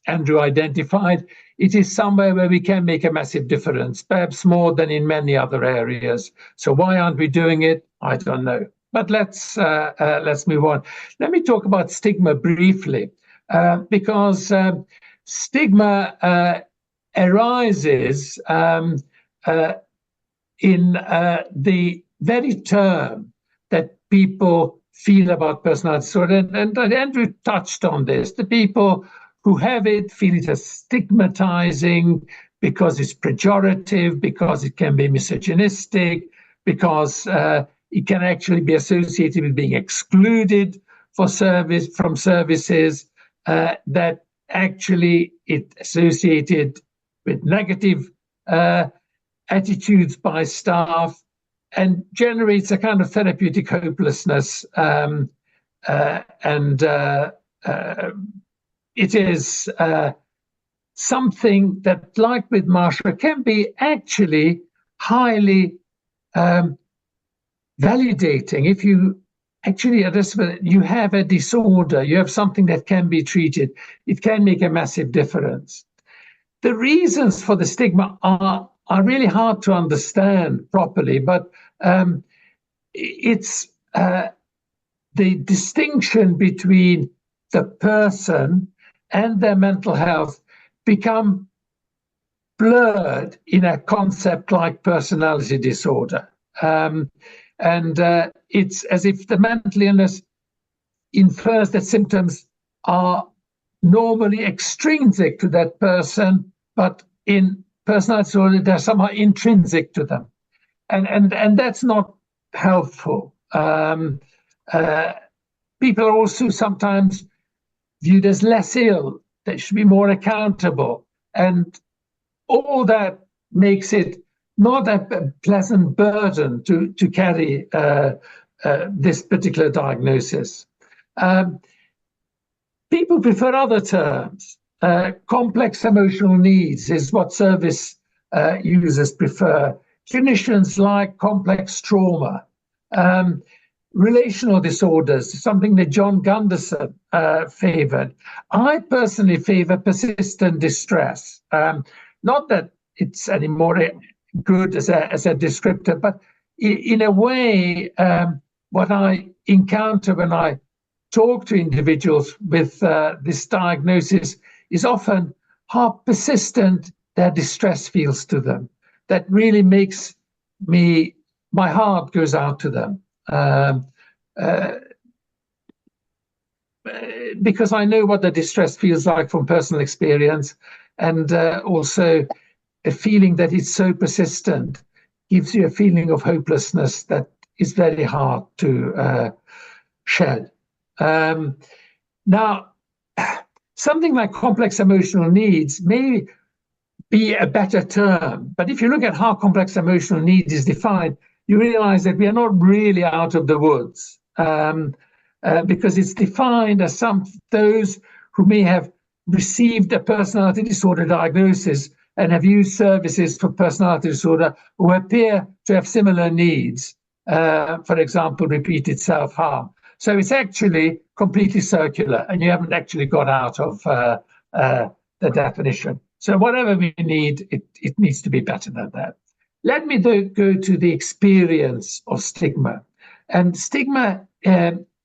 Andrew identified, it is somewhere where we can make a massive difference, perhaps more than in many other areas. So why aren't we doing it? I don't know. But let's move on. Let me talk about stigma briefly, because stigma arises in the very term that people feel about personality disorder. And Andrew touched on this. The people who have it feel it as stigmatizing because it's pejorative, because it can be misogynistic, because it can actually be associated with being excluded from services, that actually it associated with negative attitudes by staff and generates a kind of therapeutic hopelessness. It is something that, like with Marsha, can be actually highly validating if you actually, Elizabeth, you have a disorder, you have something that can be treated. It can make a massive difference. The reasons for the stigma are really hard to understand properly, but it's the distinction between the person and their mental health become blurred in a concept like personality disorder. It's as if the mental illness infers that symptoms are normally extrinsic to that person, but in personality disorder, they're somehow intrinsic to them. And that's not helpful. People are also sometimes viewed as less ill. They should be more accountable. And all that makes it not a pleasant burden to carry this particular diagnosis. People prefer other terms. Complex emotional needs is what service users prefer. Clinicians like complex trauma. Relational disorders, something that John Gunderson favored. I personally favor persistent distress. Not that it's any more good as a descriptor, but in a way, what I encounter when I talk to individuals with this diagnosis is often how persistent their distress feels to them. That really makes my heart goes out to them. Because I know what the distress feels like from personal experience, and also a feeling that it's so persistent gives you a feeling of hopelessness that is very hard to shed. Now, something like complex emotional needs may be a better term, but if you look at how complex emotional needs is defined, you realize that we are not really out of the woods, because it's defined as those who may have received a personality disorder diagnosis and have used services for personality disorder who appear to have similar needs, for example, repeated self-harm. So it's actually completely circular, and you haven't actually got out of the definition. So whatever we need, it needs to be better than that. Let me go to the experience of stigma. And stigma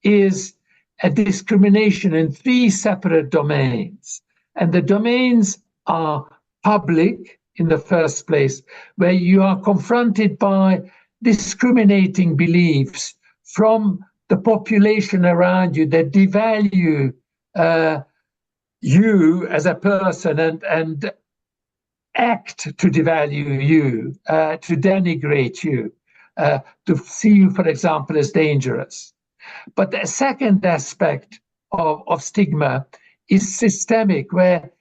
is a discrimination in 3 separate domains. And the domains are public, in the first place, where you are confronted by discriminating beliefs from the population around you that devalue you as a person and act to devalue you, to denigrate you, to see you, for example, as dangerous. But the second aspect of stigma is systemic, where,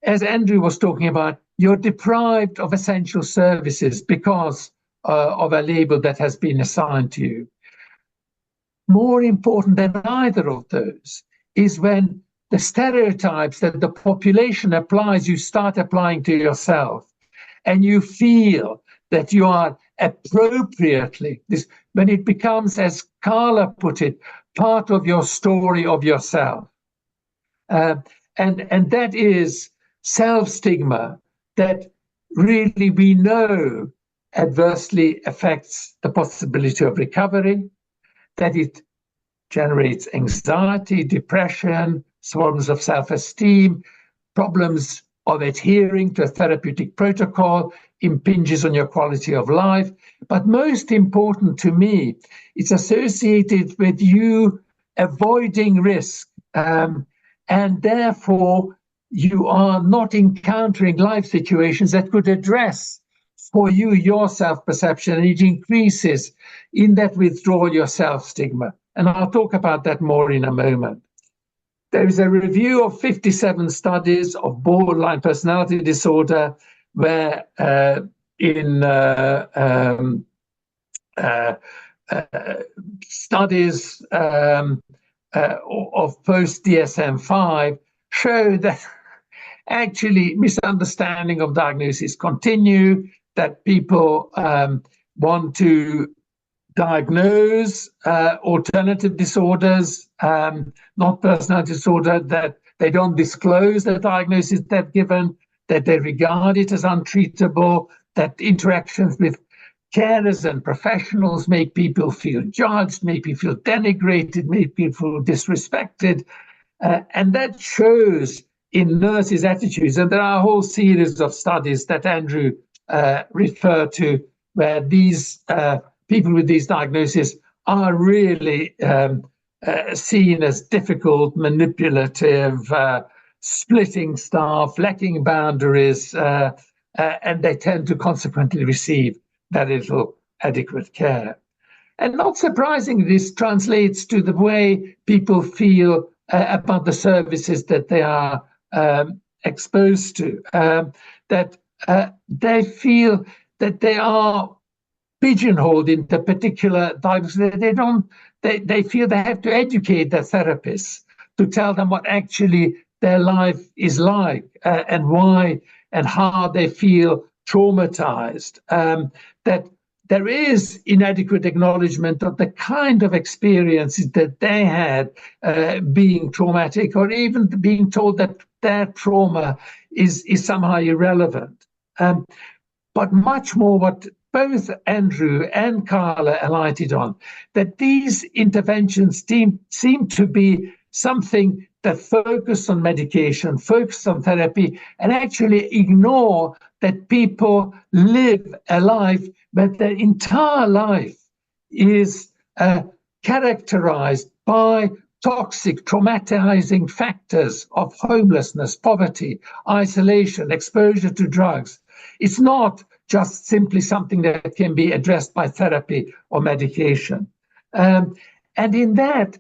as Andrew was talking about, you're deprived of essential services because of a label that has been assigned to you. More important than either of those is when the stereotypes that the population applies, you start applying to yourself, and you feel that you are appropriately, when it becomes, as Carla put it, part of your story of yourself. And that is self-stigma that really we know adversely affects the possibility of recovery, that it generates anxiety, depression, problems of self-esteem, problems of adhering to a therapeutic protocol, impinges on your quality of life. But most important to me, it's associated with you avoiding risk, and therefore you are not encountering life situations that could address for you your self-perception, and it increases in that withdrawal your self-stigma. And I'll talk about that more in a moment. There is a review of 57 studies of borderline personality disorder, where in studies of post-DSM-5 show that actually misunderstanding of diagnosis continue, that people want to diagnose alternative disorders, not personality disorder, that they don't disclose the diagnosis they've given, that they regard it as untreatable, that interactions with carers and professionals make people feel judged, make people feel denigrated, make people feel disrespected. And that shows in nurses' attitudes. And there are a whole series of studies that Andrew referred to, where these people with these diagnoses are really seen as difficult, manipulative, splitting staff, lacking boundaries, and they tend to consequently receive very little adequate care. And not surprisingly, this translates to the way people feel about the services that they are exposed to, that they feel that they are pigeonholed into particular diagnosis. They feel they have to educate their therapists to tell them what actually their life is like, and why and how they feel traumatized, that there is inadequate acknowledgement of the kind of experiences that they had being traumatic, or even being told that their trauma is somehow irrelevant. But much more what both Andrew and Carla alighted on, that these interventions seem to be something that focus on medication, focus on therapy, and actually ignore that people live a life, but their entire life is characterized by toxic, traumatizing factors of homelessness, poverty, isolation, exposure to drugs. It's not just simply something that can be addressed by therapy or medication. And in that,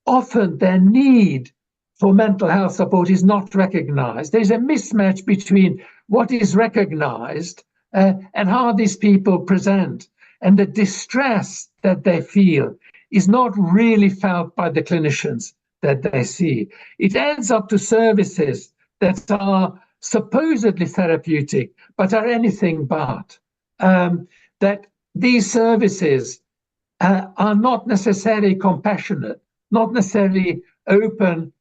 often their need for mental health support is not recognized. There's a mismatch between what is recognized and how these people present. And the distress that they feel is not really felt by the clinicians that they see. It adds up to services that are supposedly therapeutic, but are anything but. That these services are not necessarily compassionate, not necessarily open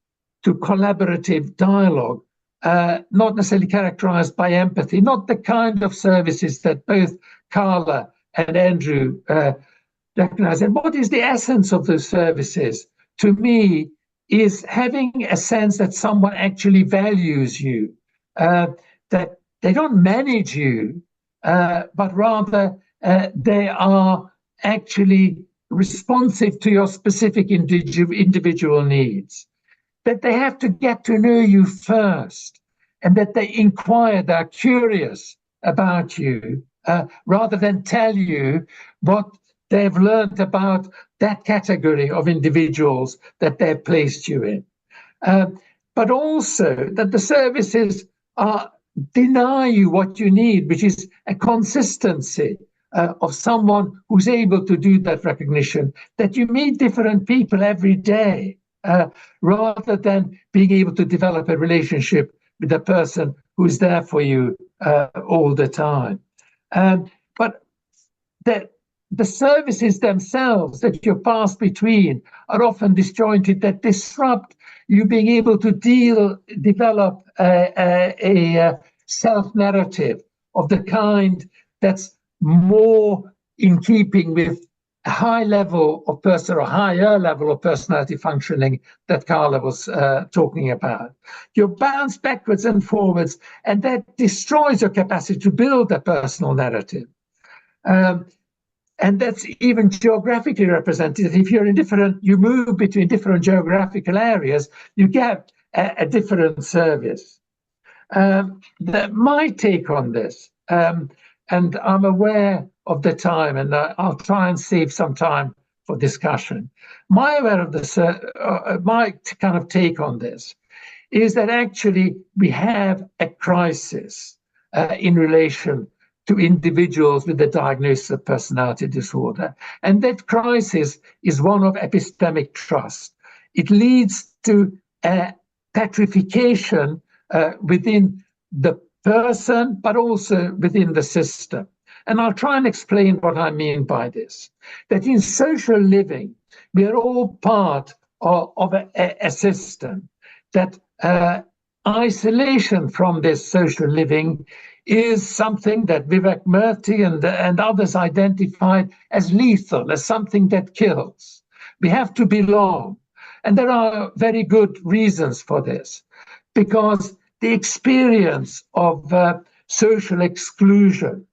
to collaborative dialogue, not necessarily characterized by empathy, not the kind of services that both Carla and Andrew recognize. And what is the essence of those services? To me, is having a sense that someone actually values you, that they don't manage you, but rather they are actually responsive to your specific individual needs, that they have to get to know you first, and that they inquire, they're curious about you, rather than tell you what they've learned about that category of individuals that they've placed you in. But also that the services deny you what you need, which is a consistency of someone who's able to do that recognition, that you meet different people every day, rather than being able to develop a relationship with a person who's there for you all the time. But the services themselves that you pass between are often disjointed, that disrupt you being able to develop a self-narrative of the kind that's more in keeping with a high level of or higher level of personality functioning that Carla was talking about. You bounce backwards and forwards, and that destroys your capacity to build a personal narrative. And that's even geographically represented. If you're you move between different geographical areas, you get a different service. My take on this, and I'm aware of the time, and I'll try and save some time for discussion. My kind of take on this is that actually we have a crisis in relation to individuals with the diagnosis of personality disorder. And that crisis is one of epistemic trust. It leads to a petrification within the person, but also within the system. And I'll try and explain what I mean by this. That in social living, we are all part of a system, that isolation from this social living is something that Vivek Murthy and others identified as lethal, as something that kills. We have to belong. And there are very good reasons for this, because the experience of social exclusion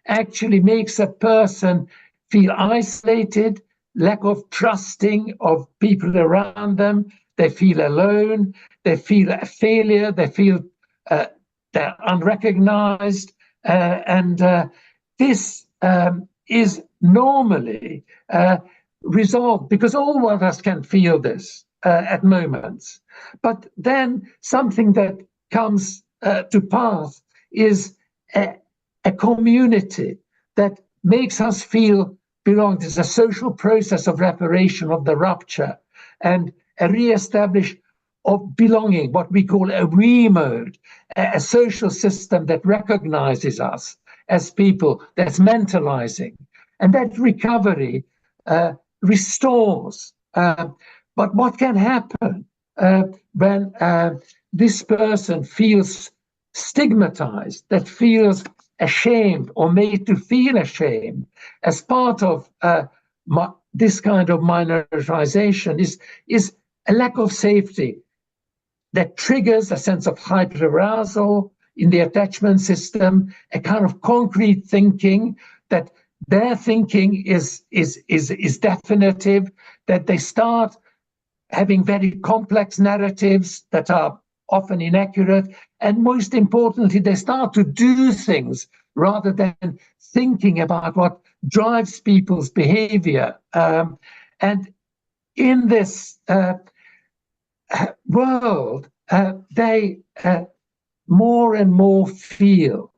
actually makes a person feel isolated, lack of trusting of people around them. They feel alone, they feel a failure, they feel they're unrecognized. And this is normally resolved, because all of us can feel this at moments. But then something that comes to pass is a community that makes us feel belong. There's a social process of reparation of the rupture and a re-establish of belonging, what we call a we-mode, a social system that recognizes us as people, that's mentalizing. And that recovery restores. But what can happen when this person feels stigmatized, that feels ashamed or made to feel ashamed as part of this kind of minoritization, is a lack of safety that triggers a sense of hyperarousal in the attachment system, a kind of concrete thinking that their thinking is definitive, that they start having very complex narratives that are often inaccurate, and most importantly, they start to do things rather than thinking about what drives people's behavior. And in this world, they more and more feel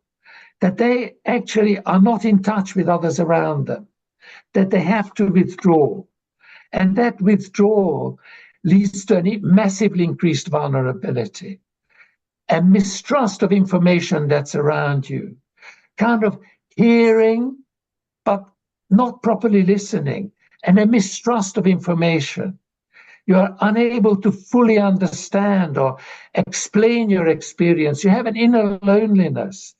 that they actually are not in touch with others around them, that they have to withdraw. And that withdrawal leads to a massively increased vulnerability, a mistrust of information that's around you, kind of hearing, but not properly listening, and a mistrust of information. You are unable to fully understand or explain your experience. You have an inner loneliness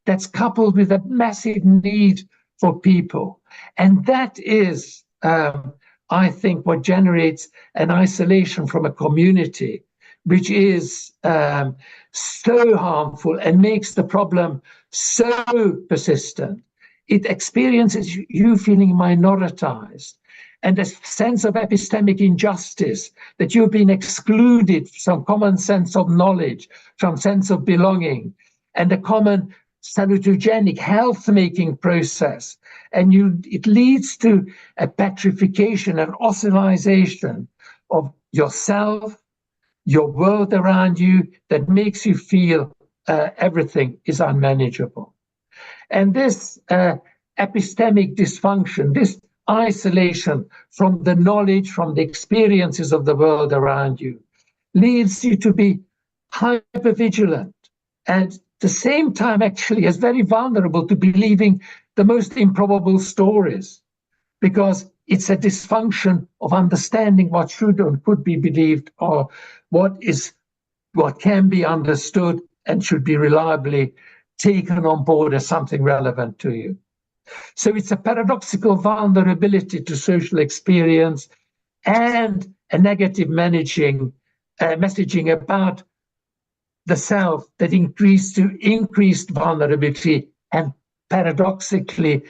that's coupled with a massive need for people. And that is, I think, what generates an isolation from a community, which is so harmful and makes the problem so persistent. It experiences you feeling minoritized, and a sense of epistemic injustice, that you've been excluded from some common sense of knowledge, from sense of belonging, and a common salutogenic health-making process. And it leads to a petrification and oscillation of yourself, your world around you, that makes you feel everything is unmanageable. And this epistemic dysfunction, this isolation from the knowledge, from the experiences of the world around you, leads you to be hypervigilant, and at the same time actually is very vulnerable to believing the most improbable stories, because it's a dysfunction of understanding what should or could be believed, or what can be understood and should be reliably taken on board as something relevant to you. So it's a paradoxical vulnerability to social experience and a negative messaging about the self that increased vulnerability and paradoxically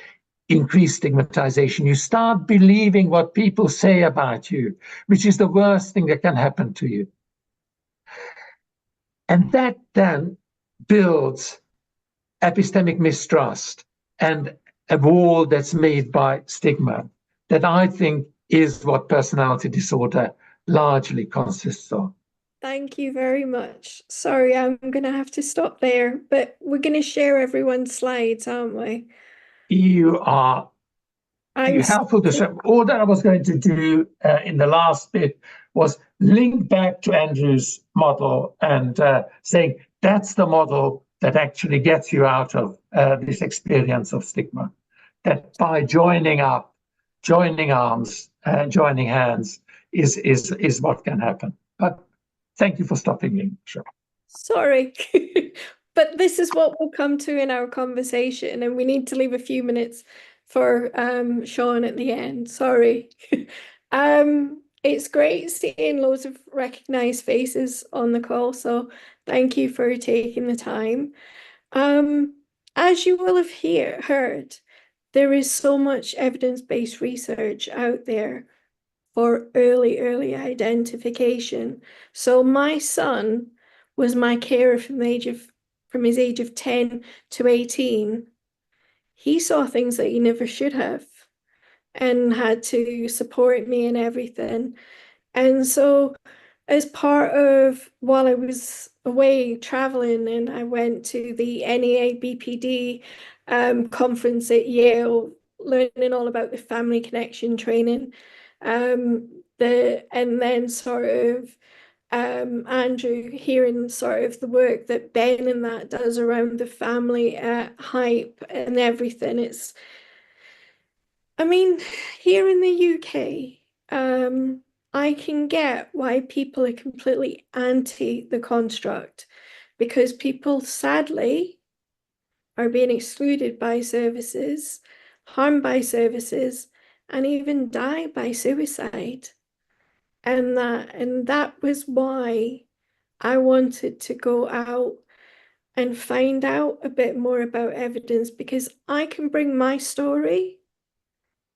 increased stigmatization. You start believing what people say about you, which is the worst thing that can happen to you. And that then builds epistemic mistrust and a wall that's made by stigma, that I think is what personality disorder largely consists of. Thank you very much. Sorry, I'm going to have to stop there, but we're going to share everyone's slides, aren't we? You're helpful to share. All that I was going to do in the last bit was link back to Andrew's model and saying that's the model that actually gets you out of this experience of stigma. That by joining up, joining arms, joining hands is what can happen. But thank you for stopping me. Sure. Sorry, but this is what we'll come to in our conversation, and we need to leave a few minutes for Sean at the end. Sorry. It's great seeing loads of recognized faces on the call, so thank you for taking the time. As you will have heard, there is so much evidence-based research out there for early identification. So my son was my carer from his age of 10 to 18. He saw things that he never should have and had to support me and everything. And so as part of, while I was away traveling, and I went to the NEA BPD conference at Yale, learning all about the family connection training, and then sort of Andrew, hearing sort of the work that Ben and that does around the family hype and everything. I mean, here in the UK, I can get why people are completely anti the construct, because people sadly are being excluded by services, harmed by services, and even die by suicide. And that was why I wanted to go out and find out a bit more about evidence, because I can bring my story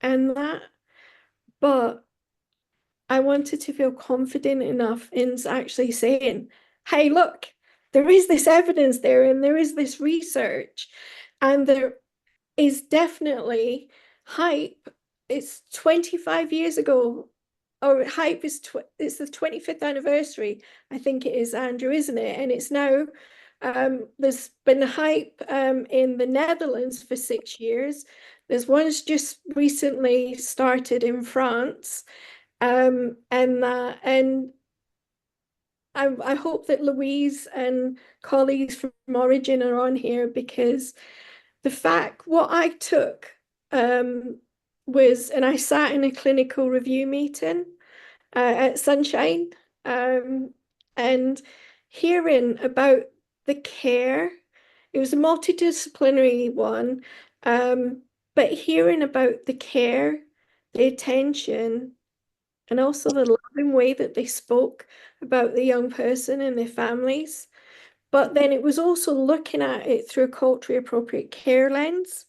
and that, but I wanted to feel confident enough in actually saying, hey, look, there is this evidence there, and there is this research, and there is definitely hype. It's 25 years ago, or hype is it's the 25th anniversary, I think it is, Andrew, isn't it? And it's now there's been hype in the Netherlands for 6 years. There's one's just recently started in France, and I hope that Louise and colleagues from Origin are on here, because the fact what I took was, and I sat in a clinical review meeting at Sunshine, and hearing about the care. It was a multidisciplinary one, but hearing about the care, the attention, and also the loving way that they spoke about the young person and their families. But then it was also looking at it through a culturally appropriate care lens,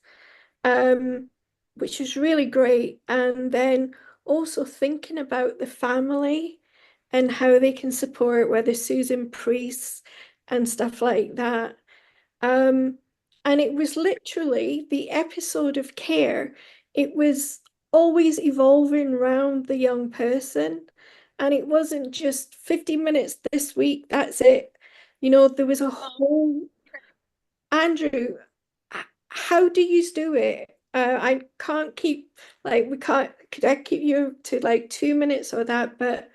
which is really great. And then also thinking about the family and how they can support, whether Susan priests and stuff like that. And it was literally the episode of care. It was always evolving around the young person. And it wasn't just 50 minutes this week, that's it. You know, there was a whole... Andrew, how do you do it? I can't keep, like, could I keep you to like 2 minutes or that? But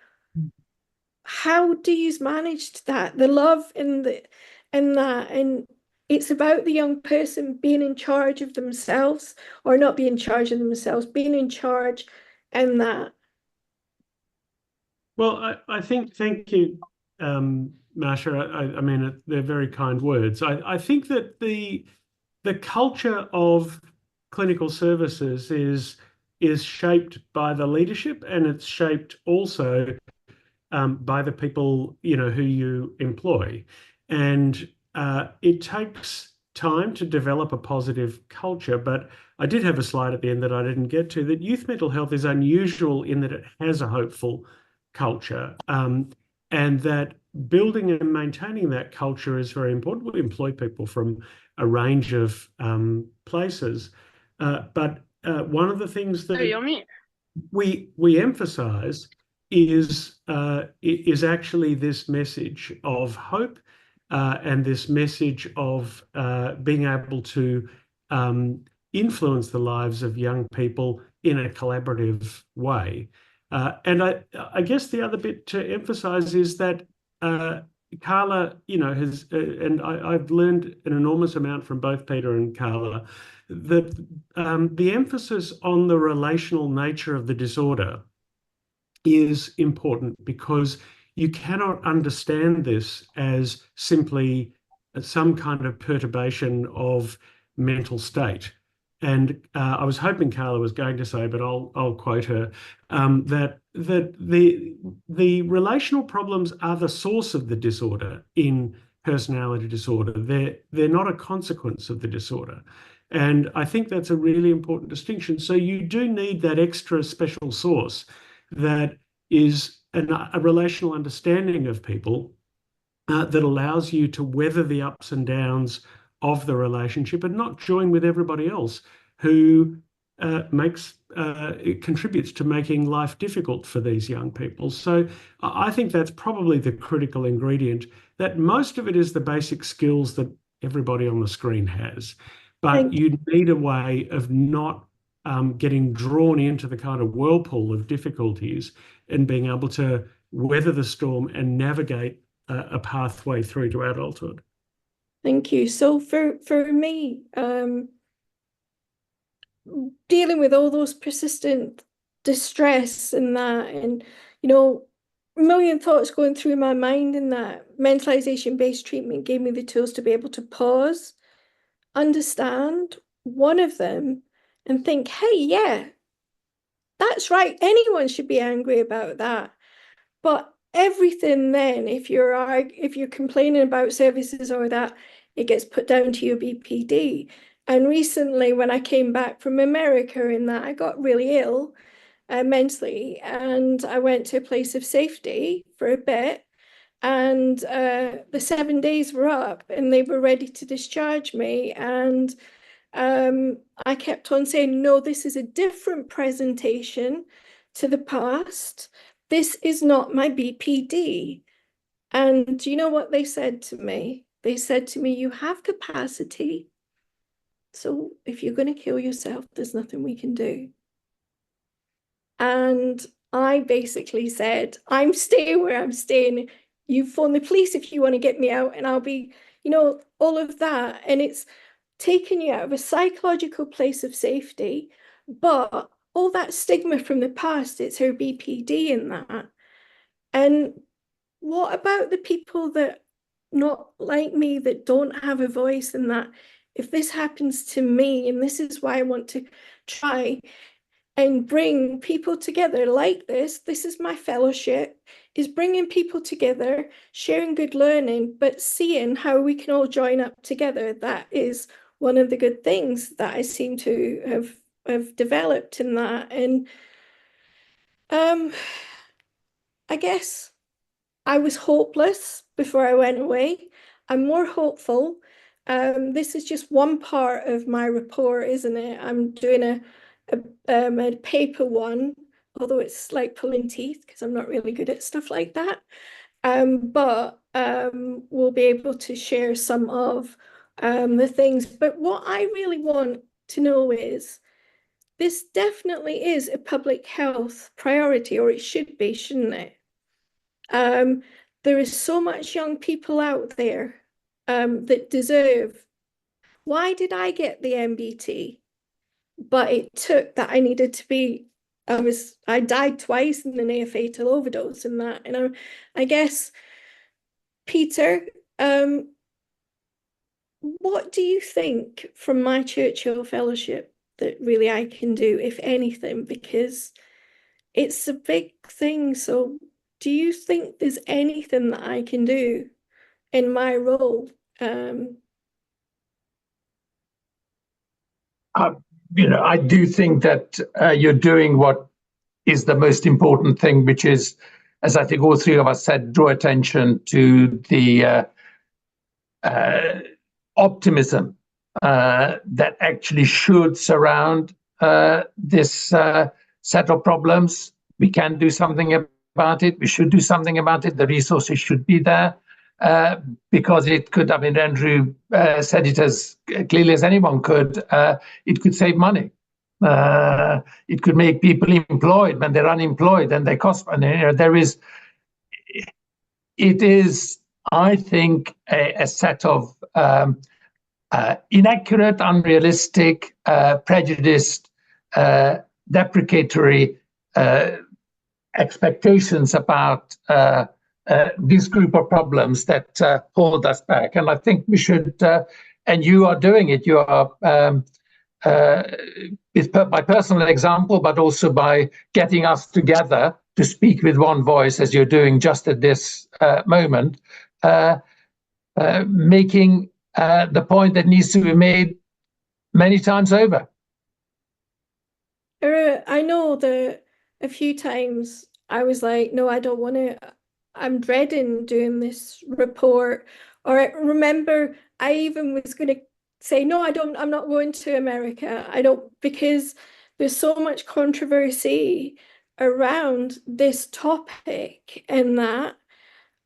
how do you manage that? The love and that, and it's about the young person being in charge of themselves, or not being in charge of themselves, being in charge, and that. Well, I think, thank you, Marsha. I mean, they're very kind words. I think that the culture of clinical services is shaped by the leadership, and it's shaped also by the people, you know, who you employ. And it takes time to develop a positive culture. But I did have a slide at the end that I didn't get to, that youth mental health is unusual in that it has a hopeful culture, and that building and maintaining that culture is very important. We employ people from a range of places, but one of the things that we emphasize is actually this message of hope, and this message of being able to influence the lives of young people in a collaborative way. And I guess the other bit to emphasize is that Carla, has, and I've learned an enormous amount from both Peter and Carla, that the emphasis on the relational nature of the disorder is important, because you cannot understand this as simply some kind of perturbation of mental state. And I was hoping Carla was going to say, but I'll quote her, that the relational problems are the source of the disorder in personality disorder. They're not a consequence of the disorder. And I think that's a really important distinction. So you do need that extra special source that is a relational understanding of people that allows you to weather the ups and downs of the relationship and not join with everybody else who contributes to making life difficult for these young people. So I think that's probably the critical ingredient, that most of it is the basic skills that everybody on the screen has. But you need a way of not getting drawn into the kind of whirlpool of difficulties and being able to weather the storm and navigate a pathway through to adulthood. Thank you. So for me, dealing with all those persistent distress and that, and a million thoughts going through my mind, and that mentalization-based treatment gave me the tools to be able to pause, understand one of them, and think, hey, yeah, that's right, anyone should be angry about that. But everything then, if you're complaining about services or that, it gets put down to your BPD. And recently, when I came back from America, and that I got really ill mentally, and I went to a place of safety for a bit, and the 7 days were up, and they were ready to discharge me, and I kept on saying, no, this is a different presentation to the past. This is not my BPD. And do you know what they said to me? They said to me, you have capacity. So if you're going to kill yourself, there's nothing we can do. And I basically said, I'm staying where I'm staying. You phone the police if you want to get me out, and I'll be, all of that. And it's taken you out of a psychological place of safety, but all that stigma from the past, it's her BPD in that. And what about the people that not like me, that don't have a voice, and that if this happens to me, and this is why I want to try and bring people together like this is my fellowship, is bringing people together, sharing good learning, but seeing how we can all join up together. That is one of the good things that I seem to have developed in that. And I guess I was hopeless before I went away. I'm more hopeful. This is just one part of my report, isn't it? I'm doing a paper one, although it's like pulling teeth because I'm not really good at stuff like that. But we'll be able to share some of the things. But what I really want to know is, this definitely is a public health priority, or it should be, shouldn't it? There is so much young people out there that deserve. Why did I get the MBT? But it took that I needed to be, I died twice in the near fatal overdose and that. And I guess, Peter, what do you think from my Churchill Fellowship that really I can do, if anything? Because it's a big thing. So do you think there's anything that I can do in my role? I do think that you're doing what is the most important thing, which is, as I think all three of us said, draw attention to the optimism that actually should surround this set of problems. We can do something about it. We should do something about it. The resources should be there. Because it could, Andrew said it as clearly as anyone could, it could save money. It could make people employed when they're unemployed and they cost money. It is, I think, a set of inaccurate, unrealistic, prejudiced, deprecatory expectations about this group of problems that hold us back. And I think we should, and you are doing it, you are by personal example, but also by getting us together to speak with one voice, as you're doing just at this moment, making the point that needs to be made many times over. I know that a few times I was like, no, I don't want to, I'm dreading doing this report. Or I remember I even was going to say, no, I'm not going to America. Because there's so much controversy around this topic and that.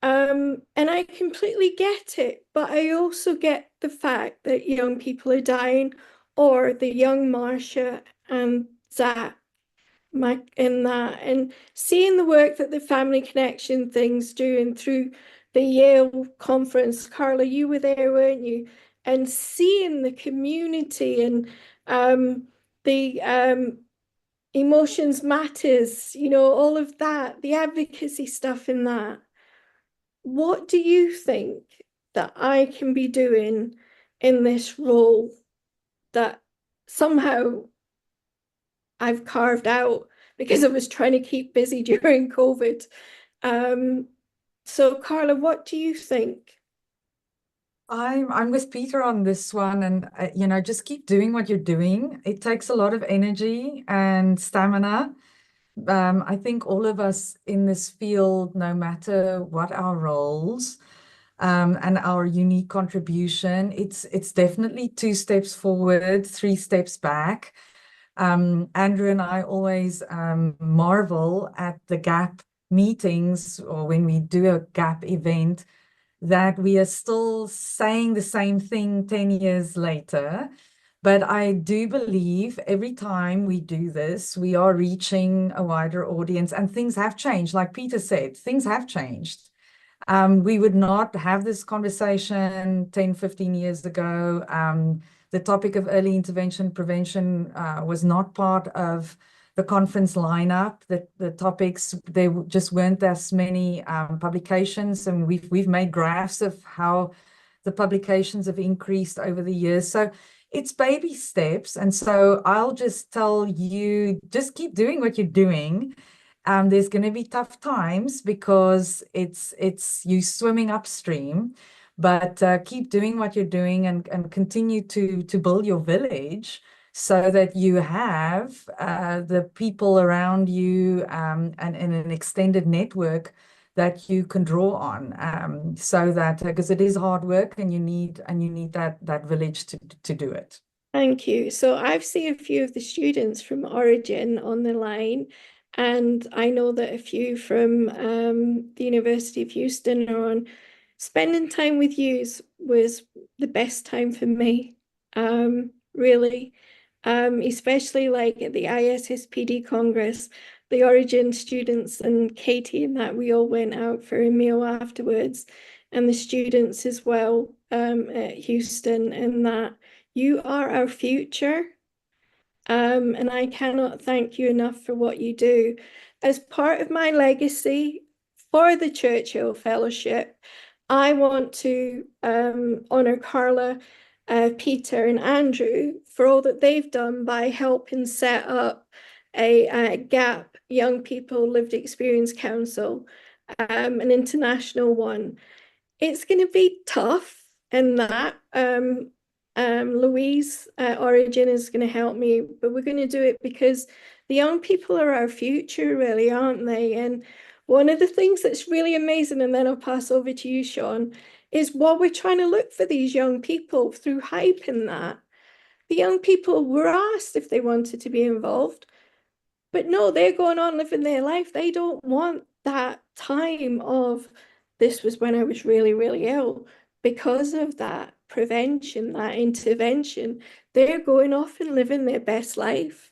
And I completely get it, but I also get the fact that young people are dying, or the young Marsha and Zach in that, and seeing the work that the Family Connection things do, and through the Yale conference, Carla, you were there, weren't you? And seeing the community and the emotions matters, all of that, the advocacy stuff in that. What do you think that I can be doing in this role that somehow I've carved out because I was trying to keep busy during COVID? So Carla, what do you think? I'm with Peter on this one, and just keep doing what you're doing. It takes a lot of energy and stamina. I think all of us in this field, no matter what our roles and our unique contribution, it's definitely 2 steps forward, 3 steps back. Andrew and I always marvel at the GAP meetings, or when we do a GAP event, that we are still saying the same thing 10 years later. But I do believe every time we do this, we are reaching a wider audience, and things have changed. Like Peter said, things have changed. We would not have this conversation 10, 15 years ago. The topic of early intervention prevention was not part of the conference lineup. The topics, there just weren't as many publications, and we've made graphs of how the publications have increased over the years. So it's baby steps. And so I'll just tell you, just keep doing what you're doing. There's going to be tough times because it's you swimming upstream, but keep doing what you're doing, and continue to build your village so that you have the people around you and an extended network that you can draw on, so that because it is hard work, and you need that village to do it. Thank you. So I've seen a few of the students from Origin on the line, and I know that a few from the University of Houston are on. Spending time with you was the best time for me, really, especially like at the ISSPD Congress. The Origin students and Katie and that, we all went out for a meal afterwards, and the students as well at Houston, and that you are our future. And I cannot thank you enough for what you do. As part of my legacy for the Churchill Fellowship, I want to honour Carla, Peter and Andrew for all that they've done by helping set up a GAP, Young People Lived Experience Council, an international one. It's going to be tough, and that Louise Origin is going to help me, but we're going to do it because the young people are our future, really, aren't they? And one of the things that's really amazing, and then I'll pass over to you, Sean, is while we're trying to look for these young people through hype and that, the young people were asked if they wanted to be involved, but no, they're going on living their life. They don't want that time of, this was when I was really, really ill. Because of that prevention, that intervention, they're going off and living their best life.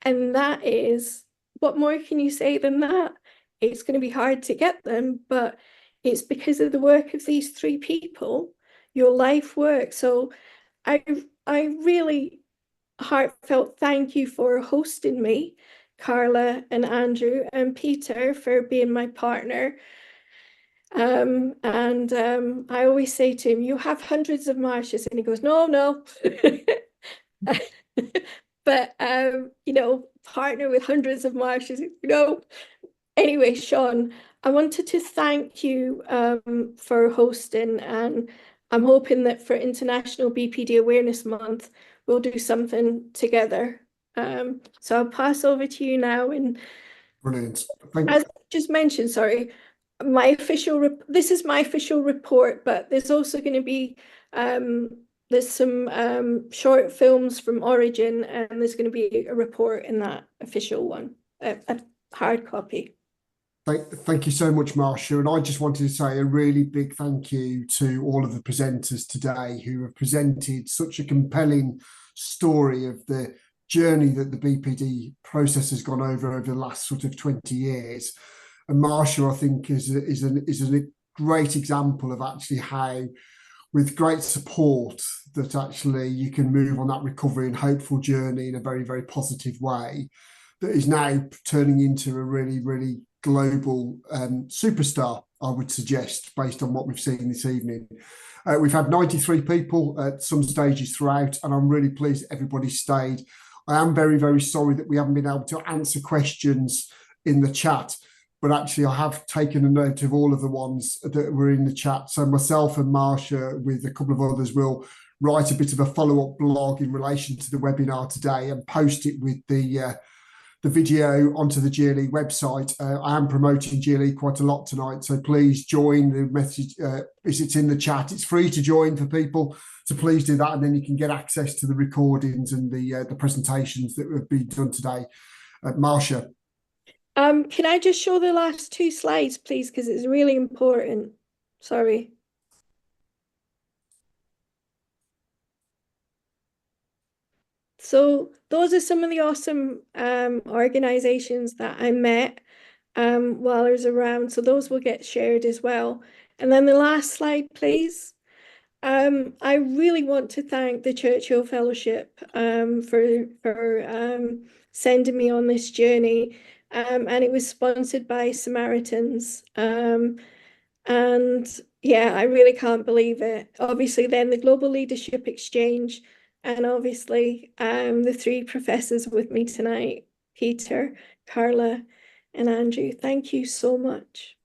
And that is, what more can you say than that? It's going to be hard to get them, but it's because of the work of these three people, your life work. So I really heartfelt thank you for hosting me, Carla and Andrew and Peter, for being my partner. I always say to him, you have hundreds of Marshas, and he goes, no. But you know, partner with hundreds of Marshas, you know. Anyway, Sean, I wanted to thank you for hosting, and I'm hoping that for International BPD Awareness Month, we'll do something together. So I'll pass over to you now. And Brilliant. as I just mentioned, sorry, this is my official report, but there's also going to be there's some short films from Origin, and there's going to be a report in that official one, a hard copy. Thank you so much, Marsha. And I just wanted to say a really big thank you to all of the presenters today who have presented such a compelling story of the journey that the BPD process has gone over the last sort of 20 years. And Marsha, I think, is a great example of actually how, with great support, that actually you can move on that recovery and hopeful journey in a very, very positive way that is now turning into a really, really global superstar, I would suggest, based on what we've seen this evening. We've had 93 people at some stages throughout, and I'm really pleased that everybody stayed. I am very, very sorry that we haven't been able to answer questions in the chat, but actually I have taken a note of all of the ones that were in the chat. So myself and Marsha, with a couple of others, will write a bit of a follow-up blog in relation to the webinar today and post it with the video onto the GLE website. I am promoting GLE quite a lot tonight, so please join the message. It's in the chat. It's free to join for people, so please do that, and then you can get access to the recordings and the presentations that have been done today. Marsha. Can I just show the last two slides, please, because it's really important. Sorry. So those are some of the awesome organizations that I met while I was around. So those will get shared as well. And then the last slide, please. I really want to thank the Churchill Fellowship for sending me on this journey. And it was sponsored by Samaritans. And yeah, I really can't believe it. Obviously, then the Global Leadership Exchange, and obviously the three professors with me tonight, Peter, Carla, and Andrew. Thank you so much.